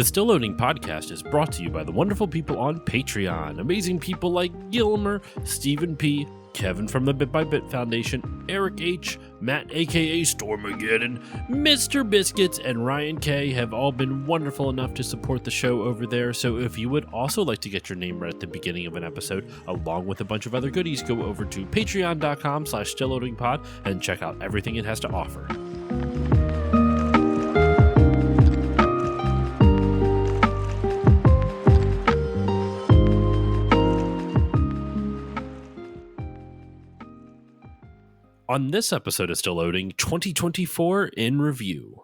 The Still Loading podcast is brought to you by the wonderful people on Patreon. Amazing people like Gilmer, Stephen P., Kevin from the Bit by Bit Foundation, Eric H., Matt aka Stormageddon, Mr. Biscuits, and Ryan K. have all been wonderful enough to support the show over there. So if you would also like to get your name read at the beginning of an episode, along with a bunch of other goodies, go over to patreon.com/stillloadingpod and check out everything it has to offer. On this episode of Still Loading, 2024 in review.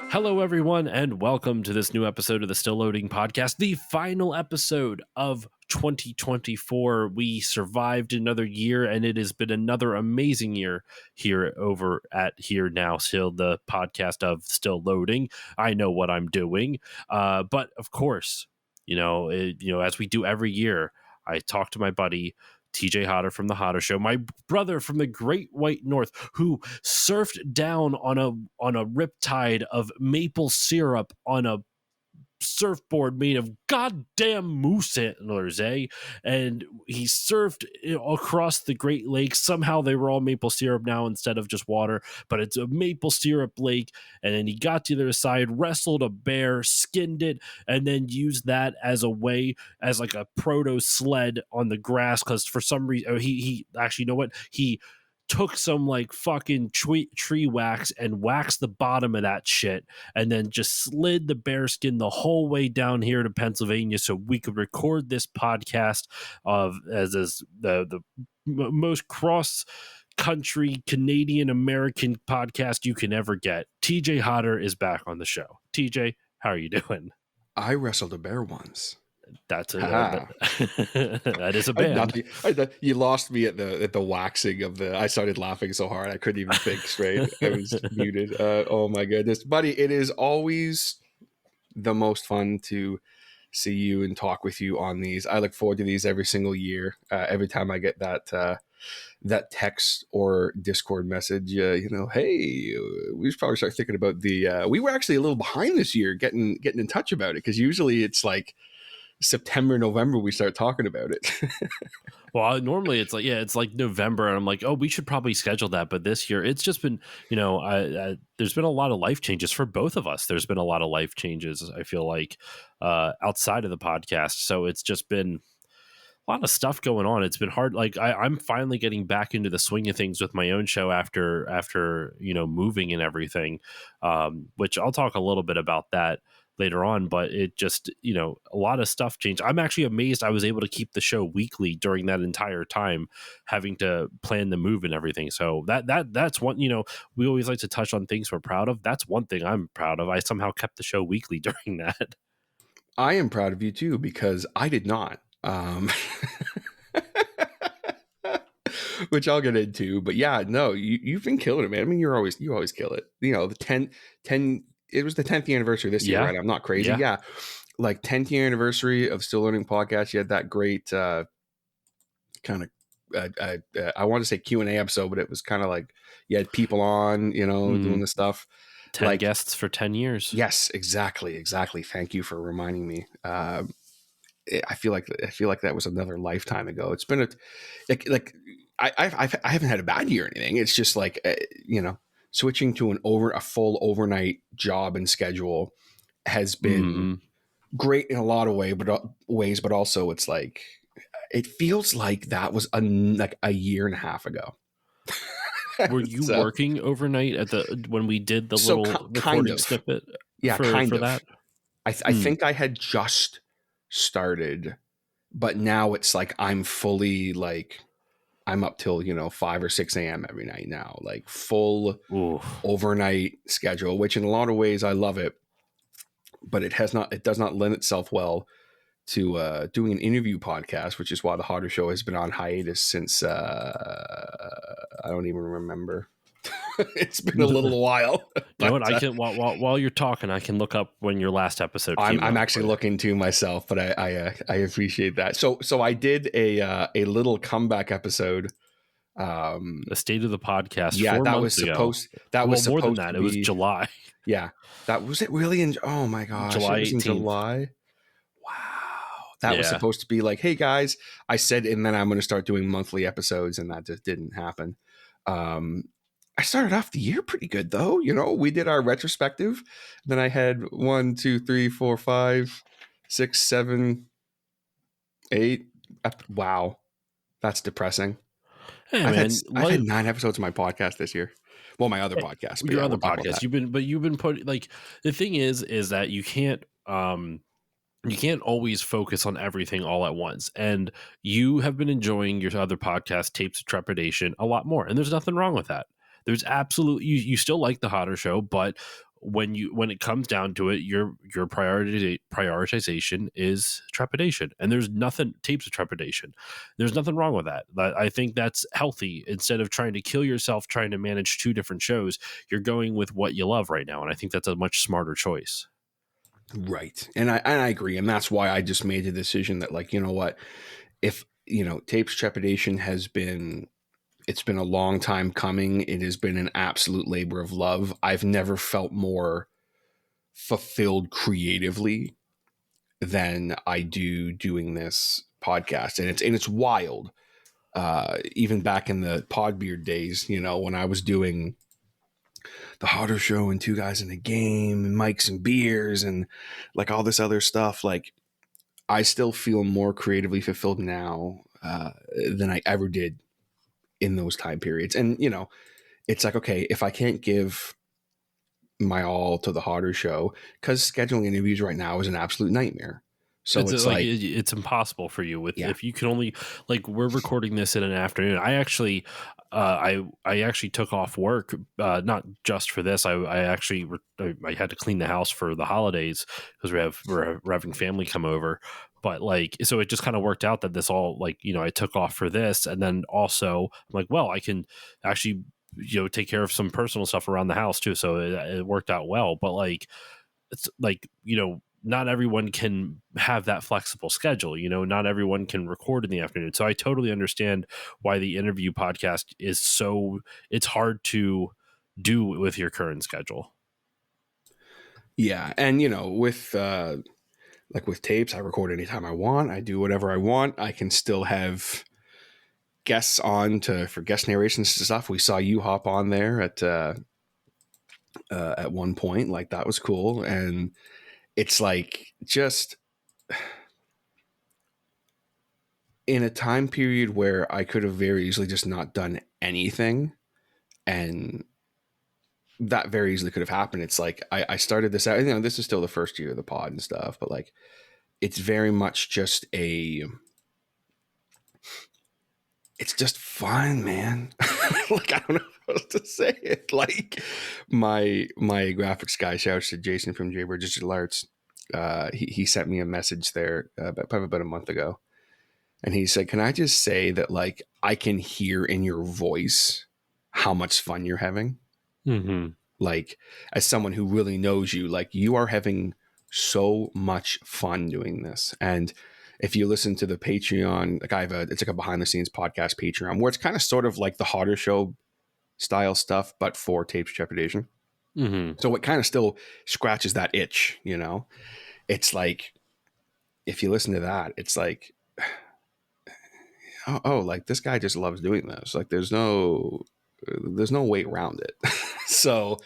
Hello, everyone, and welcome to this new episode of the Still Loading podcast, the final episode of 2024. We survived another year, and it has been another amazing year here over at Here Now Still, the podcast of Still Loading. I know what I'm doing, but of course, as we do every year, I talk to my buddy TJ Hodder from the Hodder Show, my brother from the Great White North, who surfed down on a riptide of maple syrup on a surfboard made of goddamn moose antlers, and he surfed across the Great Lakes. Somehow they were all maple syrup now instead of just water, but it's a maple syrup lake. And then he got to the other side, wrestled a bear, skinned it, and then used that as a way, as like a proto sled on the grass, because for some reason he actually, you know what, he took some like fucking tree wax and waxed the bottom of that shit, and then just slid the bearskin the whole way down here to Pennsylvania so we could record this podcast as the most cross country Canadian American podcast you can ever get. TJ Hodder is back on the show. TJ, how are you doing? I wrestled a bear once. That's that is a band. You lost me at the waxing of the. I started laughing so hard I couldn't even think straight. I was muted. Oh my goodness, buddy! It is always the most fun to see you and talk with you on these. I look forward to these every single year. Every time I get that text or Discord message, hey, we should probably start thinking about the. We were actually a little behind this year getting in touch about it, because usually it's like September, November, we start talking about it. Well, normally it's like November, and I'm like, oh, we should probably schedule that. But this year, it's just been, there's been a lot of life changes for both of us. There's been a lot of life changes, I feel like, outside of the podcast. So it's just been a lot of stuff going on. It's been hard. Like I'm finally getting back into the swing of things with my own show after moving and everything, which I'll talk a little bit about that later on, but it just, a lot of stuff changed. I'm actually amazed I was able to keep the show weekly during that entire time, having to plan the move and everything. So that's one, we always like to touch on things we're proud of. That's one thing I'm proud of. I somehow kept the show weekly during that. I am proud of you too, because I did not. Which I'll get into, but yeah, no, you've been killing it, man. I mean, you always kill it. The 10 it was the 10th anniversary this year, right? I'm not crazy. Yeah. Like 10th year anniversary of Still Learning Podcast. You had that great kind of, I want to say Q&A episode, but it was kind of like you had people on, doing the stuff. 10 guests for 10 years. Yes, exactly. Thank you for reminding me. I feel like that was another lifetime ago. It's been I haven't had a bad year or anything. It's just like, switching to a full overnight job and schedule has been great in a lot of ways, but also it's like, it feels like that was a year and a half ago. Were you working overnight when we did the little recording snippet? Yeah, kind of. That? I think I had just started, but now it's like I'm fully like, I'm up till 5 or 6 a.m. every night now, like full overnight schedule, which in a lot of ways I love it. but it does not lend itself well to doing an interview podcast, which is why the Hodder Show has been on hiatus since I don't even remember. It's been a little while. You know what? I can while you're talking, I can look up when your last episode came out. I'm actually looking to myself, but I appreciate that. So I did a little comeback episode. The state of the podcast. Yeah, 4 that months was ago. supposed. That was more supposed than that. to It was be July. Yeah, that was it. Really? Oh my gosh, July it was in 18th. July. Wow, that was supposed to be like, hey guys, I said, and then I'm going to start doing monthly episodes, and that just didn't happen. I started off the year pretty good though. You know, we did our retrospective. Then I had 1, 2, 3, 4, 5, 6, 7, 8. Wow, that's depressing. Hey, I've had 9 episodes of my podcast this year. Well, my other podcast. Your other podcast. You've been putting, like, the thing is that you can't always focus on everything all at once. And you have been enjoying your other podcast, Tapes of Trepidation, a lot more. And there's nothing wrong with that. There's absolutely, you still like the Hodder Show, but when it comes down to it, your prioritization is Trepidation. And there's nothing, Tapes of Trepidation. There's nothing wrong with that. I think that's healthy. Instead of trying to kill yourself, trying to manage 2 different shows, you're going with what you love right now. And I think that's a much smarter choice. Right. And I agree. And that's why I just made the decision that, like, you know what, if, you know, Tapes Trepidation it's been a long time coming. It has been an absolute labor of love. I've never felt more fulfilled creatively than I do doing this podcast. And it's wild. Even back in the Podbeard days, you know, when I was doing the Hodder Show and 2 Guys in a Game and Mics and Beers and like all this other stuff, like I still feel more creatively fulfilled now than I ever did in those time periods. And, you know, it's like, okay, if I can't give my all to the Hodder Show, because scheduling interviews right now is an absolute nightmare. So it's like it's impossible for you if you can only, like, we're recording this in an afternoon. I actually took off work, not just for this. I had to clean the house for the holidays because we're having family come over. But like, so it just kind of worked out that this all, like, you know, I took off for this, and then also I'm like, well, I can actually, you know, take care of some personal stuff around the house too. So it worked out well. But like, it's like, you know, not everyone can have that flexible schedule. You know, not everyone can record in the afternoon. So I totally understand why the interview podcast is it's hard to do with your current schedule. Yeah. And, you know, with tapes, I record anytime I want. I do whatever I want. I can still have guests on for guest narrations and stuff. We saw you hop on there at one point. Like, that was cool. And it's like, just in a time period where I could have very easily just not done anything, and that very easily could have happened. It's like, I started this out, you know, this is still the first year of the pod and stuff, but like, it's very much just it's just fun, man. Like, I don't know how else to say it. Like, my graphics guy, shouts to Jason from Jaybird Digital Arts. He sent me a message there probably about a month ago. And he said, can I just say that, like, I can hear in your voice how much fun you're having? Mm-hmm. Like, as someone who really knows you, like, you are having so much fun doing this. And if you listen to the Patreon, like, it's like a behind the scenes podcast Patreon, where it's kind of sort of like the Hodder Show style stuff, but for Tapes Trepidation. Mm-hmm. So it kind of still scratches that itch, you know? It's like, if you listen to that, it's like, oh, like, this guy just loves doing this. Like, there's no way around it. So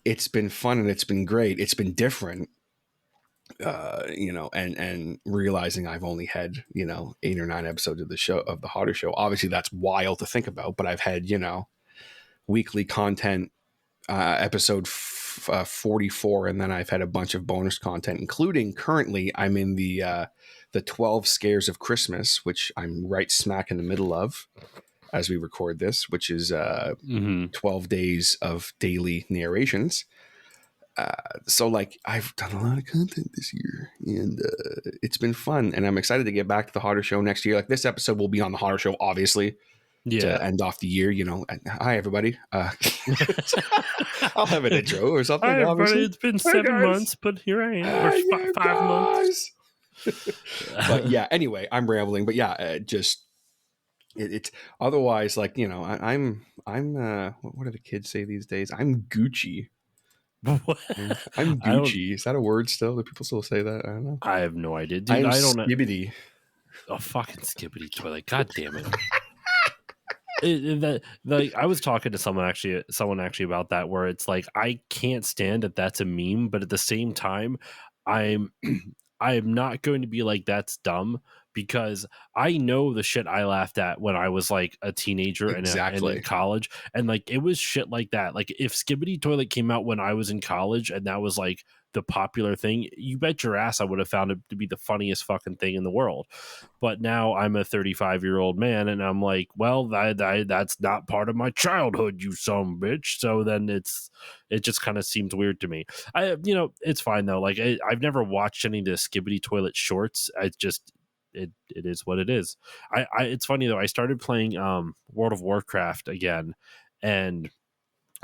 it's been fun and it's been great. It's been different, you know, and realizing I've only had, you know, 8 or 9 episodes of the Hodder Show. Obviously that's wild to think about, but I've had, you know, weekly content, episode 44. And then I've had a bunch of bonus content, including currently I'm in the 12 Scares of Christmas, which I'm right smack in the middle of as we record this, which is 12 days of daily narrations. So like I've done a lot of content this year, and it's been fun, and I'm excited to get back to the Hodder Show next year. Like this episode will be on the Hodder Show, obviously, Yeah. to end off the year. You know, and, hi everybody. I'll have an intro or something. Hi, everybody. Obviously, It's been hey 7 months, but here I am. Or hey you 5 months. But yeah, anyway, I'm rambling. But yeah, just it's otherwise like I'm what do the kids say these days? I'm Gucci. What? I'm I don't. Gucci. Is that a word still? Do people still say that? I don't know. I have no idea, dude. I'm I don't know. Skibbity. A fucking skibbity toilet. God damn it. I was talking to someone actually about that, where it's like I can't stand that that's a meme, but at the same time, I'm I am not going to be like that's dumb, because I know the shit I laughed at when I was like a teenager and in Exactly. college, and like it was shit like that. Like if Skibbity Toilet came out when I was in college and that was like the popular thing, you bet your ass I would have found it to be the funniest fucking thing in the world. But now I'm a 35-year-old man, and I'm like, well, that's not part of my childhood, you son of a bitch. So then it just kind of seems weird to me. It's fine though. Like I've never watched any of the Skibbity Toilet shorts. It is what it is. It's funny though. I started playing World of Warcraft again, and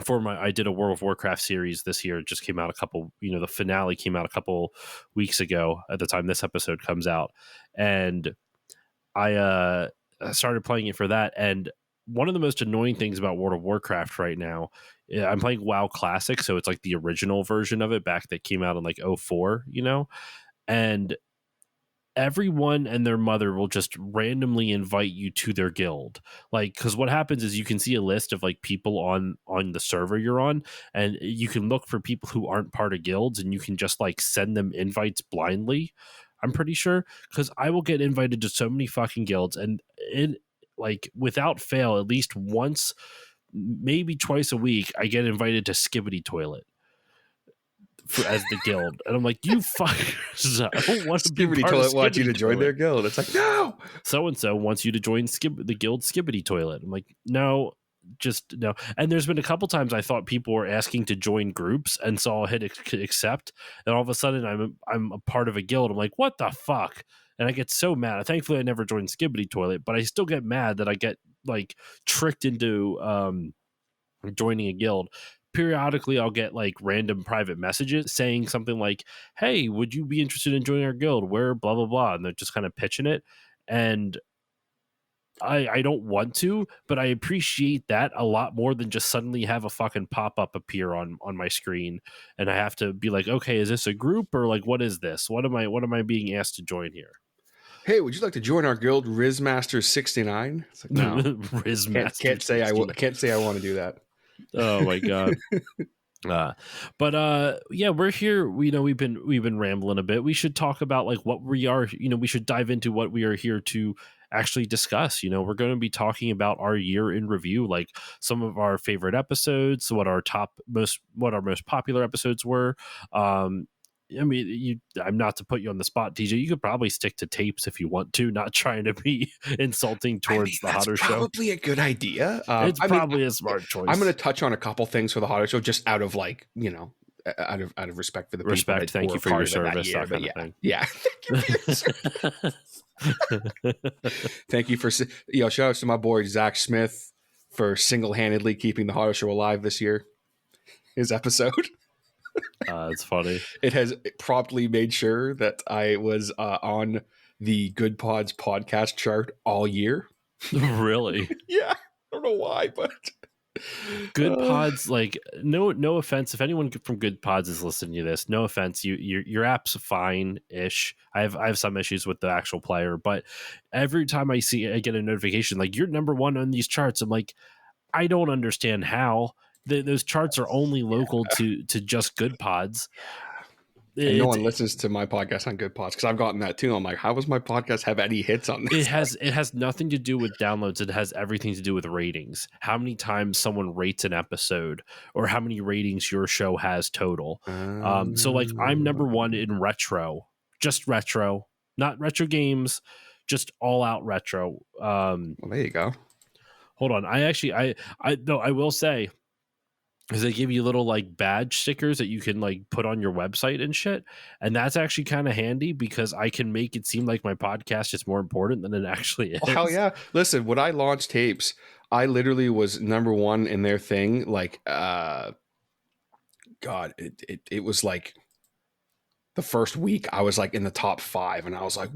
I did a World of Warcraft series this year. It just came out the finale came out a couple weeks ago at the time this episode comes out, and I started playing it for that. And one of the most annoying things about World of Warcraft right now, I'm playing WoW Classic, so it's like the original version of it back that came out in like '04, and everyone and their mother will just randomly invite you to their guild. Like, because what happens is you can see a list of like people on the server you're on, and you can look for people who aren't part of guilds, and you can just like send them invites blindly. I'm pretty sure, because I will get invited to so many fucking guilds, and it, like, without fail, at least once, maybe twice a week, I get invited to Skibbity Toilet as the guild, and I'm like, you fuckers, I don't want to be Skibbity part of Toilet wants you to Skibbity join their Toilet. guild. It's like, no. So and so wants you to join the guild Skibbity Toilet. I'm like, no, just no. And there's been a couple times I thought people were asking to join groups, and so I'll hit accept, and all of a sudden I'm a part of a guild. I'm like, what the fuck? And I get so mad. Thankfully, I never joined Skibbity Toilet, but I still get mad that I get like tricked into joining a guild. Periodically, I'll get like random private messages saying something like, hey, would you be interested in joining our guild? We're blah blah blah, and they're just kind of pitching it. And I don't want to, but I appreciate that a lot more than just suddenly have a fucking pop-up appear on my screen, and I have to be like, okay, is this a group, or like what is this? What am I being asked to join here? Hey, would you like to join our guild, Rizmaster 69? It's like, no, Riz Master can't say I want to do that. Oh my god. Yeah, we're here. We've been rambling a bit. We should talk about like what we are. We should dive into what we are here to actually discuss. We're going to be talking about our year in review, like some of our favorite episodes, what our most popular episodes were. I mean, I'm not to put you on the spot, TJ. You could probably stick to tapes if you want to, not trying to be insulting towards the that's Hodder Show. Probably a good idea. It's probably a smart choice. I'm going to touch on a couple things for the Hodder Show, just out of like, out of respect for the people. Thank you for your service. Year, that kind of thing. Yeah. Thank you for shout out to my boy Zach Smith for single-handedly keeping the Hodder Show alive this year. His episode. It's funny. It has promptly made sure that I was on the Good Pods podcast chart all year. Really? Yeah. I don't know why, but Good Pods, like no offense if anyone from Good Pods is listening to this, no offense, your app's fine-ish. I have some issues with the actual player, but every time I get a notification like you're number one on these charts, I'm like, I don't understand how. Those charts are only local to just Good Pods. And no one listens to my podcast on Good Pods, because I've gotten that too. I'm like, how does my podcast have any hits on this? It has nothing to do with downloads. It has everything to do with ratings. How many times someone rates an episode, or how many ratings your show has total. So like I'm number one in retro, just retro, not retro games, just all out retro. Well, there you go. Hold on. I will say, is they give you little like badge stickers that you can like put on your website and shit. And that's actually kind of handy because I can make it seem like my podcast is more important than it actually Oh, hell is. yeah. Listen, when I launched tapes, I literally was number one in their thing. Like, God, it was like the first week I was like in the top 5, and I was like,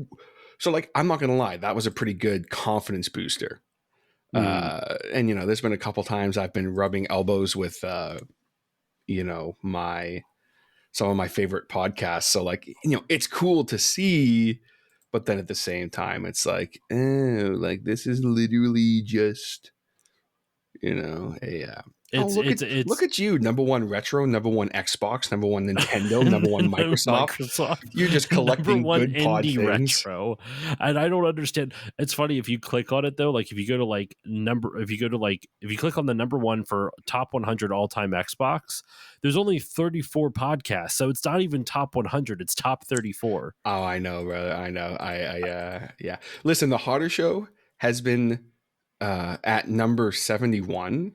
so like, I'm not going to lie. That was a pretty good confidence booster. And there's been a couple times I've been rubbing elbows with, some of my favorite podcasts. So like, it's cool to see, but then at the same time, it's like, like this is literally just, oh, It's look at you, number one retro, number one Xbox, number one Nintendo, number one Microsoft. Microsoft, You're just number collecting one good pod indie things. retro. And I don't understand. It's funny if you click on it though, like if you go to like if you click on the number one for top 100 all time Xbox, there's only 34 podcasts. So it's not even top 100, it's top 34. Oh, I know, brother. I know. Yeah. Listen, the Hodder show has been at number 71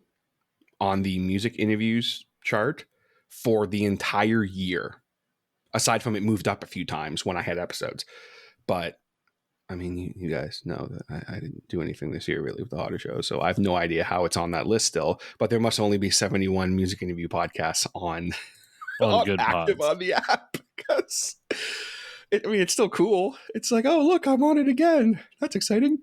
on the music interviews chart for the entire year. Aside from it moved up a few times when I had episodes. But I mean, you guys know that I didn't do anything this year really with the Hodder show. So I have no idea how it's on that list still. But there must only be 71 music interview podcasts on, On on good active pods. on the app. Because it's still cool. It's like, oh, look, I'm on it again. That's exciting.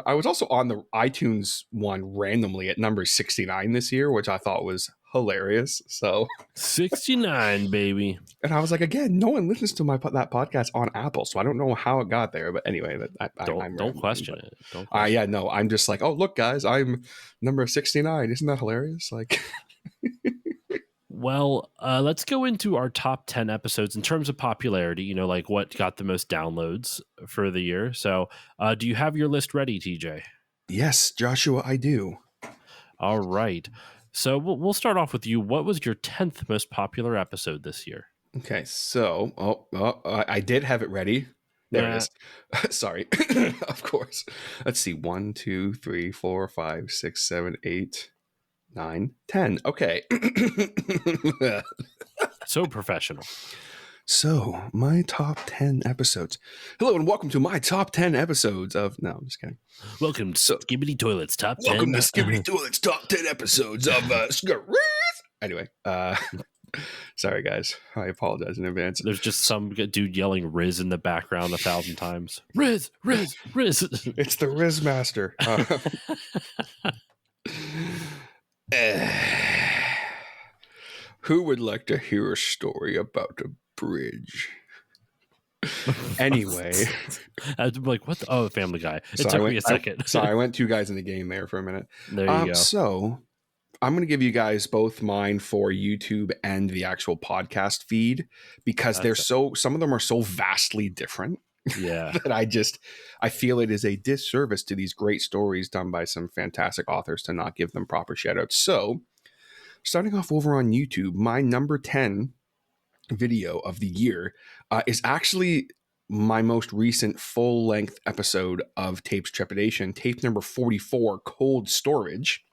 I was also on the iTunes one randomly at number 69 this year, which I thought was hilarious. So 69, baby. and I was like, again, no one listens to that podcast on Apple, so I don't know how it got there. But anyway, I'm Don't rambling. question But it. Don't question yeah, no, I'm just like, oh, look, guys, I'm number 69. Isn't that hilarious? Like, Well, let's go into our top 10 episodes in terms of popularity, like what got the most downloads for the year. So, do you have your list ready, TJ? yes, Joshua, I do. All right. So, we'll start off with you. What was your 10th most popular episode this year? Okay, so, I did have it ready. There it Nah. is. Sorry. Of course. Let's see. 1, 2, 3, 4, 5, 6, 7, 8, 9, 10. Okay. So professional. So, my top 10 episodes. Hello, and welcome to my top 10 episodes of. No, I'm just kidding. Welcome to So, Skibbity Toilets top 10. welcome to Skibbity Toilet's top 10 episodes of Anyway, sorry, guys. I apologize in advance. There's just some dude yelling Riz in the background 1,000 times. Riz, Riz, Riz. It's the Riz Master. Who would like to hear a story about a bridge? Anyway, I'm like, what? Oh, Family Guy. It so took me a second. I went two guys in the game there for a minute. There you go. So I'm going to give you guys both mine for YouTube and the actual podcast feed because some of them are so vastly different. Yeah. that I feel it is a disservice to these great stories done by some fantastic authors to not give them proper shout outs. So starting off over on YouTube, my number 10 video of the year is actually my most recent full-length episode of Tapes Trepidation, tape number 44, Cold Storage,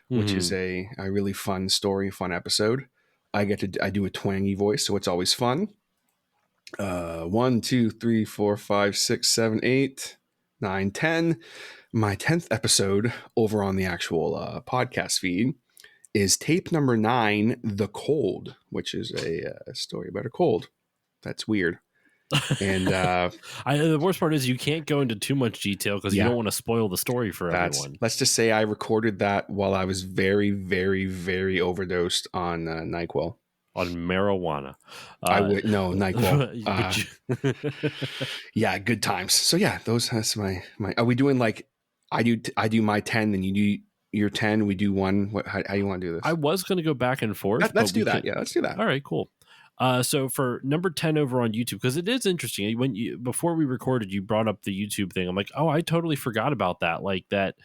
which is a really fun story, fun episode. I do a twangy voice, so it's always fun. 1, 2, 3, 4, 5, 6, 7, 8, 9, 10. My 10th episode over on the actual podcast feed is tape number 9, The Cold, which is a story about a cold. That's weird. And the worst part is you can't go into too much detail because you don't want to spoil the story for everyone. Let's just say I recorded that while I was very, very, very overdosed on NyQuil. On marijuana. No, NyQuil. Yeah, good times. So yeah, that's my. Are we doing like I do my 10, then you do your 10? We do one. How do you want to do this? I was going to go back and forth. Let's do that. Yeah, let's do that. All right, cool. So for number 10 over on YouTube, because it is interesting. Before we recorded, you brought up the YouTube thing. I'm like, oh, I totally forgot about that. Like that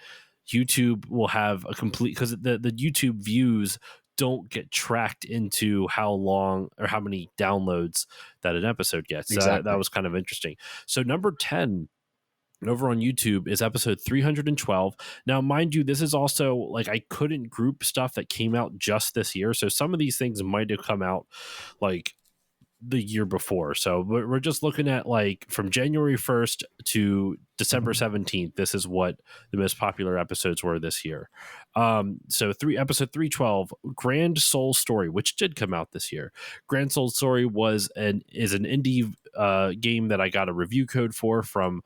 YouTube will have a complete, because the YouTube views don't get tracked into how long or how many downloads that an episode gets. Exactly. That was kind of interesting. So number 10 And over on YouTube is episode 312. Now, mind you, this is also like I couldn't group stuff that came out just this year. So some of these things might have come out like the year before. So we're just looking at like from January 1st to December 17th. This is what the most popular episodes were this year. So episode 312, Grand Soul Story, which did come out this year. Grand Soul Story is an indie game that I got a review code for from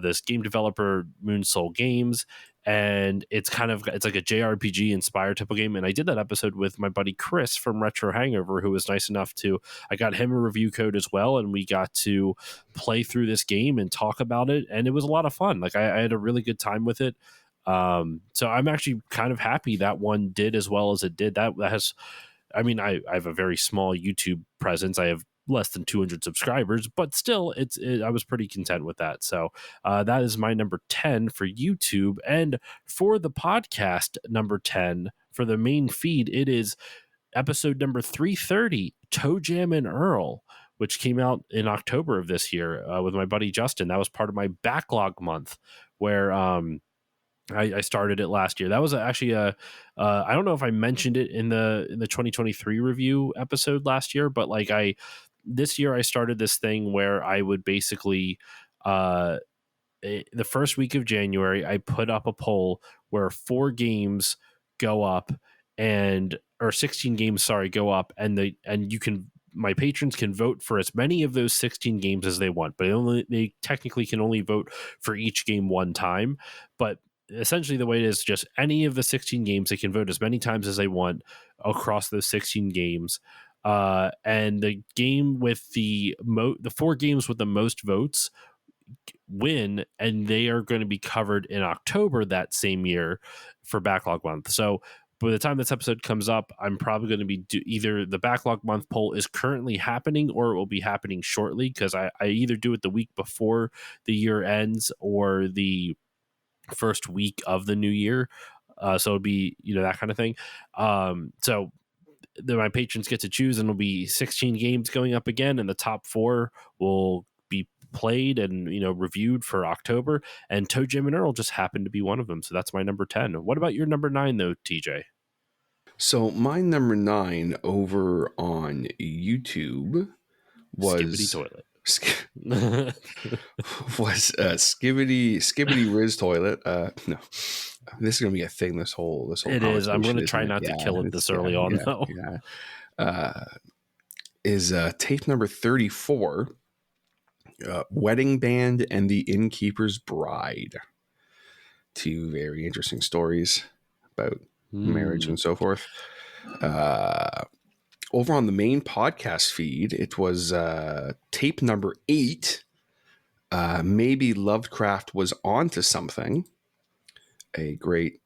this game developer Moon Soul Games, and it's like a JRPG inspired type of game. And I did that episode with my buddy Chris from Retro Hangover, who was nice enough to, I got him a review code as well, and we got to play through this game and talk about it, and it was a lot of fun. Like I had a really good time with it. So I'm actually kind of happy that one did as well as it did. That has, I mean, I have a very small YouTube presence. I have less than 200 subscribers, but still I was pretty content with that. So that is my number 10 for YouTube. And for the podcast, number 10 for the main feed, it is episode number 330, Toe Jam and Earl, which came out in October of this year with my buddy Justin. That was part of my backlog month where I started it last year. That was actually I don't know if I mentioned it in the 2023 review episode last year, but like this year I started this thing where I would basically the first week of January I put up a poll where 4 games go up or 16 games, sorry, go up, and my patrons can vote for as many of those 16 games as they want, but they technically can only vote for each game one time. But essentially the way it is, just any of the 16 games, they can vote as many times as they want across those 16 games. And the game with the 4 games with the most votes win, and they are going to be covered in October that same year for backlog month. So by the time this episode comes up, I'm probably going to be either the backlog month poll is currently happening or it will be happening shortly, because I either do it the week before the year ends or the first week of the new year. So it'll be, that kind of thing. So my patrons get to choose, and it'll be 16 games going up again, and the top 4 will be played and reviewed for October, and Toe Jam and Earl just happened to be one of them. So that's my number 10. What about your number 9 though, TJ? So my number 9 over on YouTube was Skibbity Toilet. was Skibbity Riz Toilet. No, this is gonna be a thing. This whole it is. I'm going to try not to kill it this early on though. Is tape number 34, Wedding Band and the Innkeeper's Bride. 2 very interesting stories about marriage and so forth. Over on the main podcast feed, it was tape number 8. Maybe Lovecraft was onto something. A great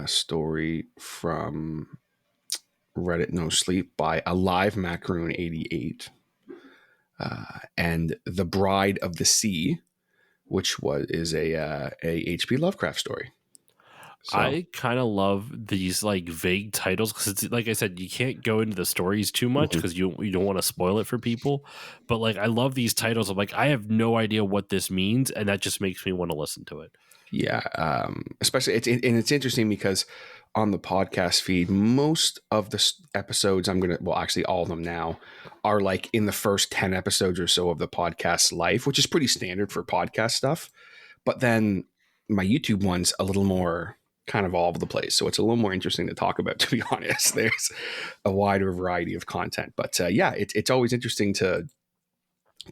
story from Reddit No Sleep by Alive Macaroon 88. And The Bride of the Sea, which is a H.P. Lovecraft story. So, I kind of love these like vague titles because it's like I said, you can't go into the stories too much because you don't want to spoil it for people. But like I love these titles. I'm like, I have no idea what this means, and that just makes me want to listen to it. Yeah, especially it's interesting because on the podcast feed, most of the episodes actually all of them now are like in the first 10 episodes or so of the podcast's life, which is pretty standard for podcast stuff. But then my YouTube one's a little more kind of all over the place, so it's a little more interesting to talk about, to be honest. There's a wider variety of content, but it's always interesting to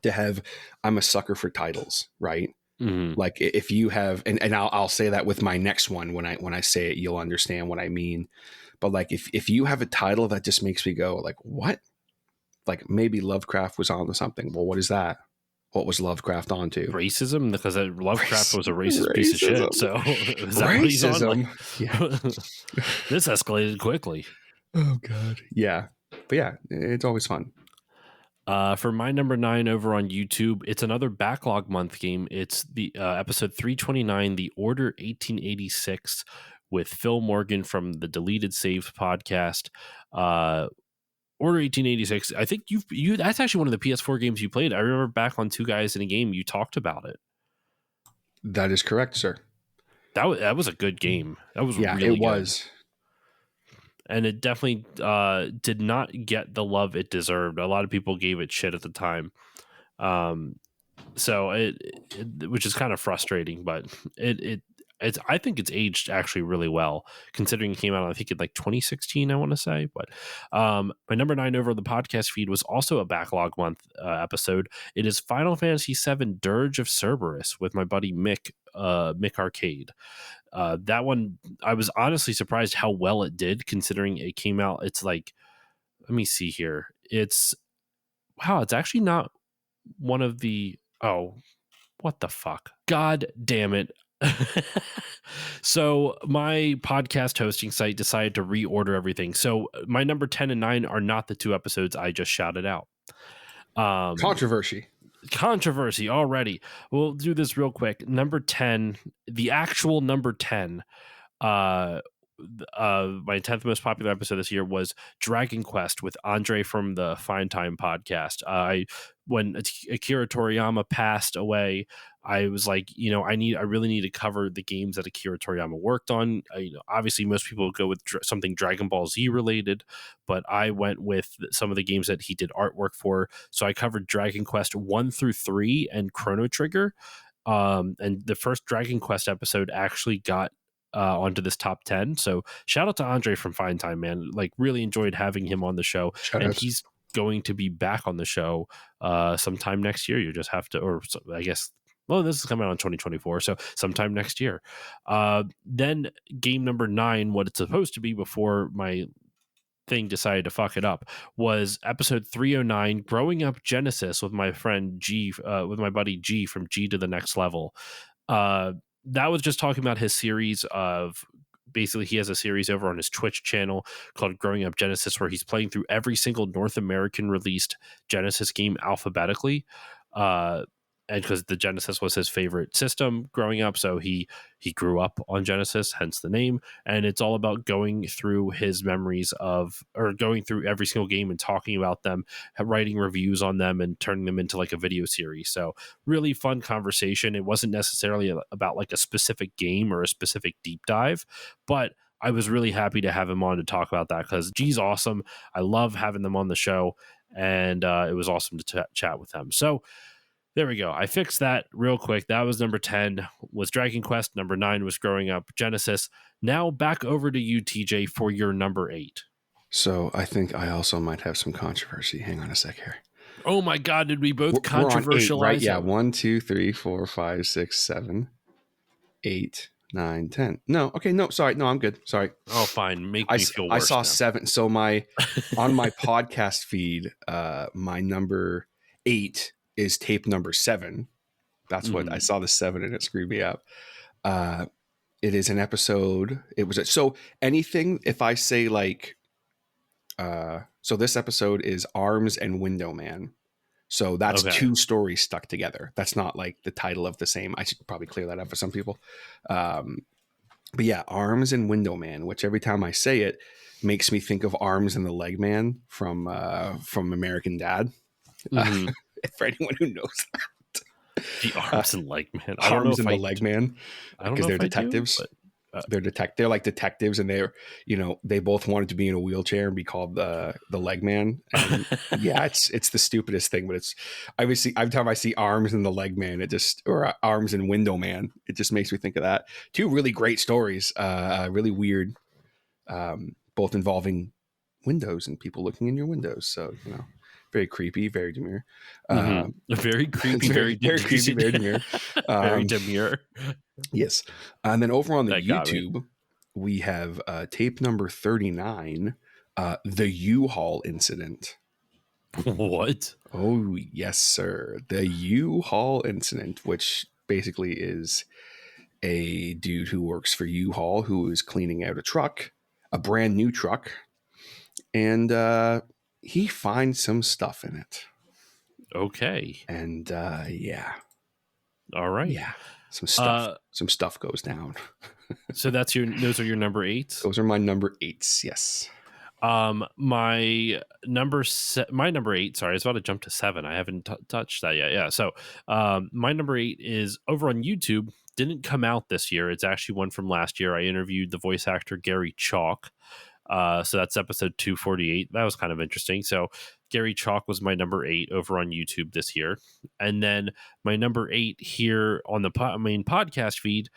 have. I'm a sucker for titles, right? Mm-hmm. Like if you have, and I'll say that with my next one, when I say it, you'll understand what I mean. But like if you have a title that just makes me go like, what? Like maybe Lovecraft was onto something. Well, what is that? What was Lovecraft onto? Racism, because Lovecraft was a racist piece of shit. So is that racism? What he's on? Like, yeah. This escalated quickly. Oh God. Yeah. But yeah, it's always fun. For my number 9 over on YouTube, it's another backlog month game. It's the episode 329, The Order 1886, with Phil Morgan from the Deleted Saves podcast. Order 1886. I think you that's actually one of the PS4 games you played. I remember back on 2 Guys in a Game, you talked about it. That is correct, sir. That was a good game. That was Yeah, really it good. was. And it definitely did not get the love it deserved. A lot of people gave it shit at the time. So which is kind of frustrating, but it's I think it's aged actually really well, considering it came out, I think, in like 2016, I want to say. But my number 9 over the podcast feed was also a backlog month episode. It is Final Fantasy VII Dirge of Cerberus with my buddy Mick Arcade. That one, I was honestly surprised how well it did, considering it came out. It's like, let me see here. It's actually not one of the, oh, what the fuck? God damn it. So my podcast hosting site decided to reorder everything. So my number 10 and 9 are not the 2 episodes I just shouted out. Controversy already. We'll do this real quick. Number 10, the actual number 10, my 10th most popular episode this year was Dragon Quest with Andre from the Fine Time podcast. When Akira Toriyama passed away, I was like, I really need to cover the games that Akira Toriyama worked on. Obviously most people go with something Dragon Ball Z related, but I went with some of the games that he did artwork for. So I covered Dragon Quest 1 through 3 and Chrono Trigger. And the first Dragon Quest episode actually got onto this top 10. So shout out to Andre from Fine Time, man. Like, really enjoyed having him on the show. Shout And outs. he's going to be back on the show sometime next year. You just have to, or I guess, well, this is coming out in 2024, so sometime next year. Then game number 9, what it's supposed to be before my thing decided to fuck it up, was episode 309, Growing Up Genesis, with my friend G, with my buddy G from G to the Next Level. That was just talking about his series of, basically he has a series over on his Twitch channel called Growing Up Genesis, where he's playing through every single North American released Genesis game alphabetically. And because the Genesis was his favorite system growing up, so he grew up on Genesis, hence the name. And it's all about going through his memories of, or going through every single game and talking about them, writing reviews on them, and turning them into like a video series. So really fun conversation. It wasn't necessarily about like a specific game or a specific deep dive, but I was really happy to have him on to talk about that, because G's awesome. I love having them on the show, and it was awesome to chat with them. So there we go. I fixed that real quick. That was number 10 was Dragon Quest. Number 9 was Growing Up Genesis. Now back over to you, TJ, for your number 8. So I think I also might have some controversy. Hang on a sec here. Oh my God, did we both controversialize? We're on 8, right? Yeah, 1, 2, 3, 4, 5, 6, 7, 8, 9, 10. No, okay, no, sorry, no, I'm good. Sorry. Oh, fine. Make me feel worse. I saw now. 7. So on my podcast feed, my number 8 is tape number 7. That's what I saw, the 7, and it screwed me up. It is an episode. So anything, if I say like, so this episode is Arms and Window Man. So that's 2 stories stuck together. That's not like the title of the same. I should probably clear that up for some people. But yeah, Arms and Window Man, which every time I say it makes me think of Arms and the Leg Man from American Dad. For anyone who knows that. The Arms and Leg Man. Arms and the Leg Man. Because they're detectives. They're like detectives, and they're, they both wanted to be in a wheelchair and be called the Leg Man. And yeah, it's the stupidest thing, but it's obviously every time I see Arms and the Leg Man, or Arms and Window Man, it just makes me think of that. 2 really great stories, really weird, both involving windows and people looking in your windows. So, very creepy, very demure. Very creepy, very creepy, very demure. Very demure. Yes. And then over on the YouTube, we have tape number 39, the U-Haul incident. What? Oh, yes, sir. The U-Haul incident, which basically is a dude who works for U-Haul who is cleaning out a truck, a brand new truck, and he finds some stuff in it. Okay. And yeah. All right. Yeah. Some stuff goes down. So those are your number 8s? Those are my number 8s, yes. My number 8, sorry, I was about to jump to 7. I haven't touched that yet. Yeah. So my number 8 is over on YouTube, didn't come out this year. It's actually one from last year. I interviewed the voice actor Gary Chalk. So that's episode 248. That was kind of interesting. So Gary Chalk was my number 8 over on YouTube this year. And then my number 8 here on the main podcast feed,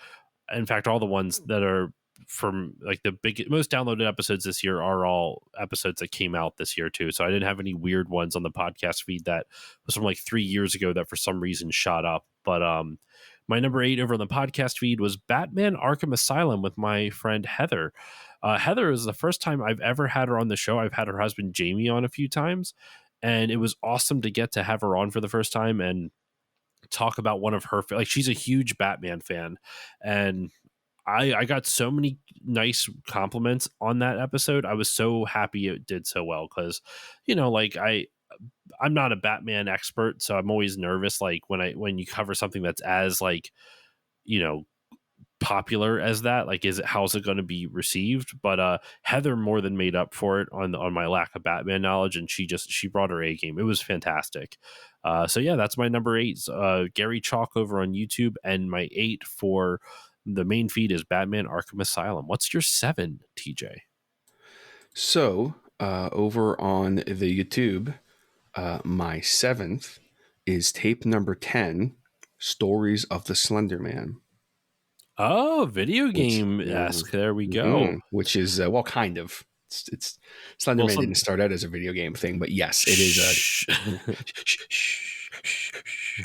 in fact, all the ones that are from like the most downloaded episodes this year are all episodes that came out this year too. So I didn't have any weird ones on the podcast feed that was from like 3 years ago that for some reason shot up. But my number 8 over on the podcast feed was Batman Arkham Asylum with my friend Heather. Heather is the first time I've ever had her on the show. I've had her husband Jamie on a few times, and it was awesome to get to have her on for the first time and talk about one of her, like, she's a huge Batman fan, and I got so many nice compliments on that episode. I was so happy it did so well because, like I'm not a Batman expert, so I'm always nervous. Like when you cover something that's as like, you know, popular as that, like how's it going to be received? But Heather more than made up for it on my lack of Batman knowledge, and she brought her A game. It was fantastic. So yeah, that's my number 8, Gary Chalk over on YouTube, and my 8 for the main feed is Batman Arkham Asylum. What's your 7, TJ? So over on the YouTube, my 7th is tape number 10, Stories of the Slender Man. Oh, video game-esque. There we go. Which is, well, kind of. It's Slender Man didn't start out as a video game thing, but yes, it is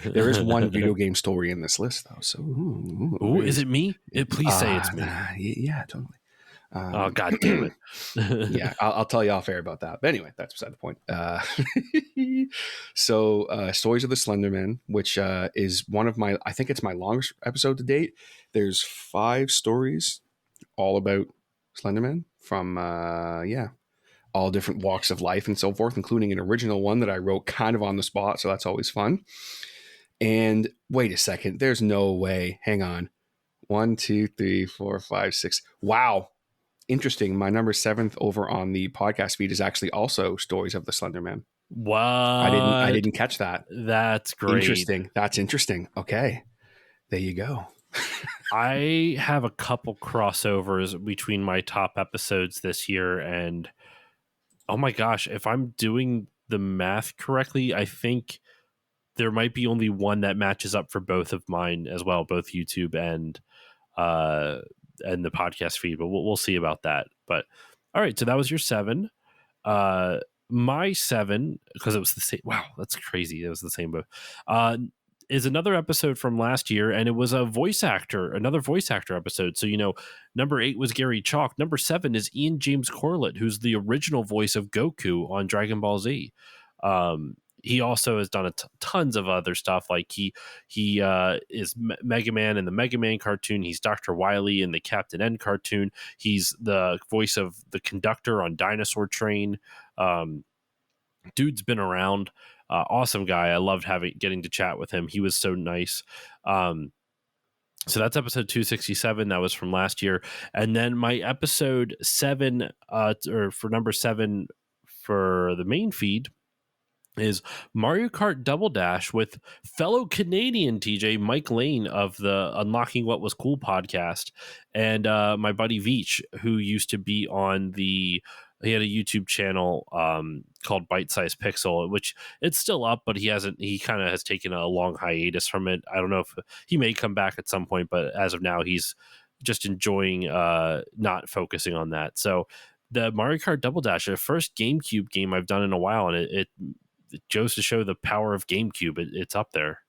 there is one video game story in this list, though. So, is it me? Please say it's me. Yeah, totally. Oh, God damn it. Yeah, I'll tell you off air about that. But anyway, that's beside the point. So Stories of the Slender Man, which is one of I think it's my longest episode to date. There's 5 stories all about Slender Man from, all different walks of life and so forth, including an original one that I wrote kind of on the spot. So that's always fun. And wait a second, there's no way. Hang on. 1, 2, 3, 4, 5, 6. Wow. Interesting. My number 7th over on the podcast feed is actually also Stories of the Slender Man. What? I didn't catch that. That's great. Interesting. That's interesting. Okay. There you go. I have a couple crossovers between my top episodes this year, and oh my gosh, if I'm doing the math correctly, I think there might be only one that matches up for both of mine as well, both YouTube and the podcast feed, but we'll see about that. But all right, so that was your 7. My 7, because it was the same. Wow, that's crazy. It was the same book. Is another episode from last year, and it was another voice actor episode. So, number 8 was Gary Chalk. Number 7 is Ian James Corlett, who's the original voice of Goku on Dragon Ball Z. He also has done tons of other stuff. Like he is Mega Man in the Mega Man cartoon. He's Dr. Wily in the Captain N cartoon. He's the voice of the conductor on Dinosaur Train. Dude's been around. Awesome guy. I loved getting to chat with him. He was so nice. So that's episode 267. That was from last year. And then my episode 7, or for number 7 for the main feed, is Mario Kart Double Dash with fellow Canadian TJ Mike Lane of the Unlocking What Was Cool podcast, and my buddy Veach, who used to be on he had a YouTube channel called Bite Size Pixel, which it's still up, but he kind of has taken a long hiatus from it. I don't know if he may come back at some point, but as of now, he's just enjoying not focusing on that. So the Mario Kart Double Dash, the first GameCube game I've done in a while, and it goes to show the power of GameCube. It's up there.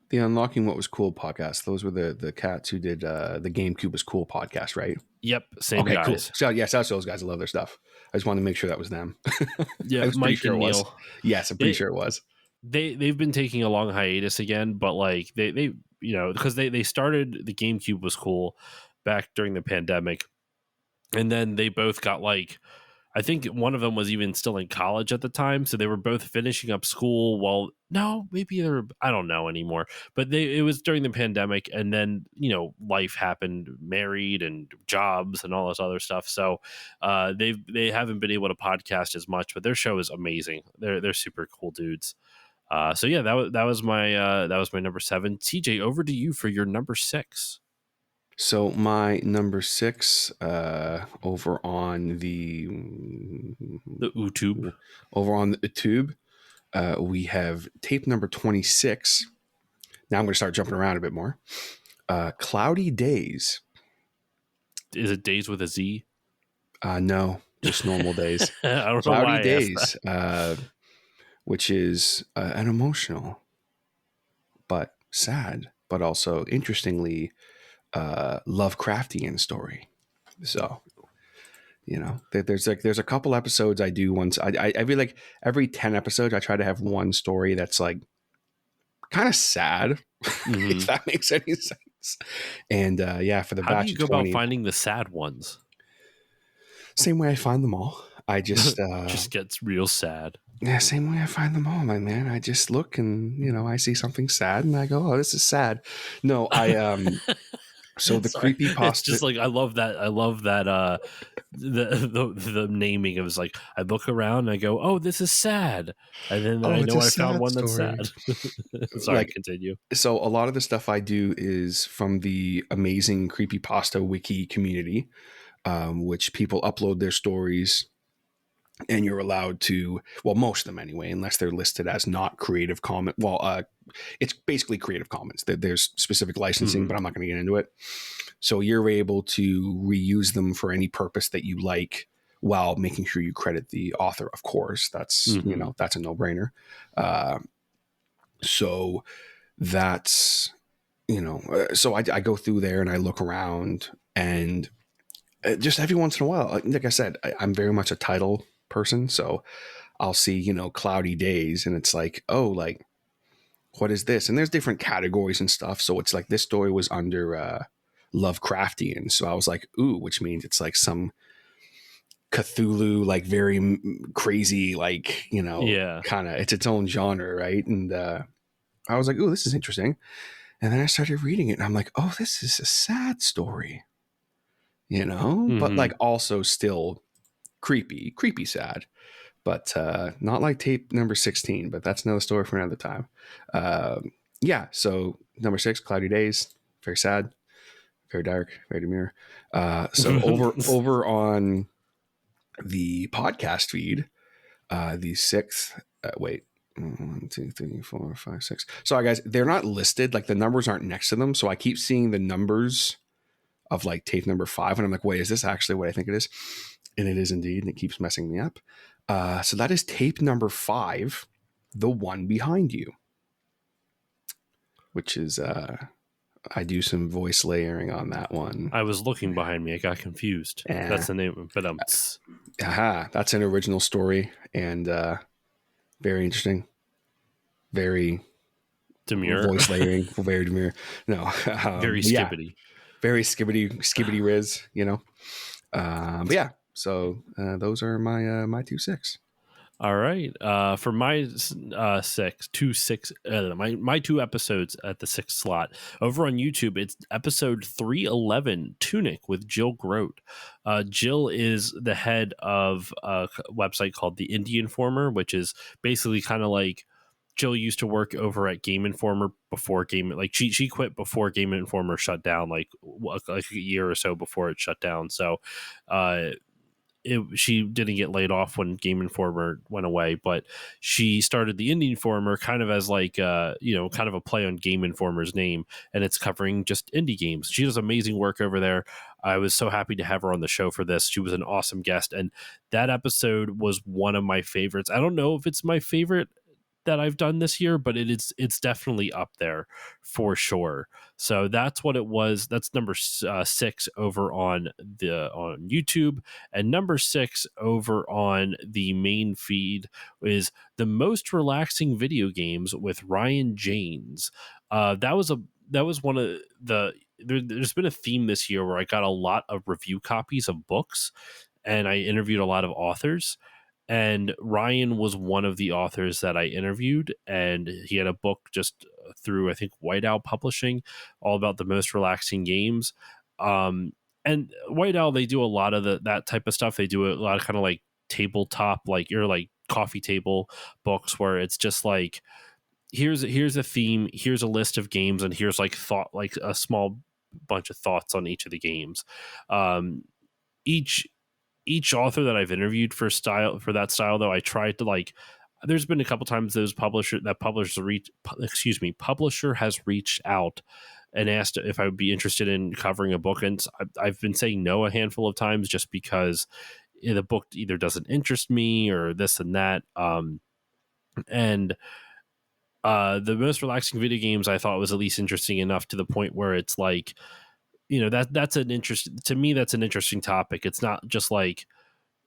The Unlocking What Was Cool podcast. Those were the cats who did the GameCube Was Cool podcast, right? Yep, same guys. Cool. So yes, that's those guys. I love their stuff. I just wanted to make sure that was them. Yeah, Mike sure and Neil. Was. Yes, I'm pretty sure it was. They've been taking a long hiatus again, but like they because they started the GameCube Was Cool back during the pandemic, and then they both got like, I think one of them was even still in college at the time, so they were both finishing up school. Well, no, maybe I don't know anymore. But it was during the pandemic, and then life happened, married and jobs and all this other stuff. So they haven't been able to podcast as much, but their show is amazing. They're super cool dudes. So yeah, that was my number 7. TJ, over to you for your number 6. So my number 6, over on the YouTube. tube, we have tape number 26. Now I'm going to start jumping around a bit more. Cloudy Days. Is it Days with a Z? No, just normal days. I don't know Cloudy why I asked that. Days, which is an emotional but sad, but also interestingly Lovecraftian story. So there's a couple episodes I do once. I feel like every 10 episodes I try to have one story that's like kind of sad, if that makes any sense. And for the How do batch you of go about 20, finding the sad ones? same way I find them all. I just Just gets real sad. yeah, same way I find them all, my man. I just look and I see something sad and I go, oh, this is sad. No, so the Sorry, creepy it's pasta. just like I love that. I love that. The naming. It was like I look around and I go, "Oh, this is sad," and then Oh, I it's know a I found sad one that's sad. story. Sorry, Like, continue. so a lot of the stuff I do is from the amazing creepypasta wiki community, which people upload their stories, and you're allowed to, well, most of them anyway, unless they're listed as not Creative Commons. Well, it's basically Creative Commons. There's specific licensing, but I'm not going to get into it. So you're able to reuse them for any purpose that you like, while making sure you credit the author. Of course, that's that's a no brainer. So that's so I go through there and I look around, and just every once in a while, like I said, I'm very much a title person, so I'll see Cloudy Days, and it's like, oh, like, what is this? And there's different categories and stuff, so it's like this story was under Lovecraftian, so I was like, ooh, which means it's like some Cthulhu, like very crazy, like Yeah. kind of, it's its own genre, right? And I was like, ooh, this is interesting. And then I started reading it and I'm like, oh, this is a sad story, but like also still creepy sad, but not like tape number 16, but that's another story for another time. So number 6, Cloudy Days, very sad, very dark, very demure. So over on the podcast feed, the 6th, wait, 1, 2, 3, 4, 5, 6. Sorry, guys, they're not listed. Like the numbers aren't next to them, so I keep seeing the numbers of like tape number 5, and I'm like, wait, is this actually what I think it is? And it is indeed, and it keeps messing me up. So that is tape number 5, The One Behind You, which is I do some voice layering on that one. I was looking behind me. I got confused. That's the name, but that's an original story, and very interesting, very demure, voice layering, very demure. No, very skibbity. Very skibbity riz, but yeah, so those are my 2 6. All right. For my my 2 episodes at the 6th slot over on YouTube, it's episode 311, Tunic with Jill Grote. Jill is the head of a website called The Indie Informer, which is basically kind of like Jill used to work over at Game Informer before she quit before Game Informer shut down, like a year or so before it shut down. So, she didn't get laid off when Game Informer went away, but she started the Indie Informer kind of as like kind of a play on Game Informer's name, and it's covering just indie games. She does amazing work over there. I was so happy to have her on the show for this. She was an awesome guest, and that episode was one of my favorites. I don't know if it's my favorite that I've done this year, but it's definitely up there for sure. So that's what it was. That's number 6 over on YouTube, and number 6 over on the main feed is The Most Relaxing Video Games with Ryan Janes. That was one of there's been a theme this year where I got a lot of review copies of books, and I interviewed a lot of authors. And Ryan was one of the authors that I interviewed, and he had a book just through, I think, White Owl Publishing, all about the most relaxing games. And White Owl, they do a lot of that type of stuff. They do a lot of kind of like tabletop, like your like coffee table books, where it's just like here's a theme, here's a list of games, and here's like a small bunch of thoughts on each of the games. Um, each author that I've interviewed for that style, though, I tried to like. There's been a couple times publisher has reached out and asked if I would be interested in covering a book, and I've been saying no a handful of times just because the book either doesn't interest me or this and that. And the most relaxing video games I thought was at least interesting enough to the point where it's like, that's an interest to me. That's an interesting topic. It's not just like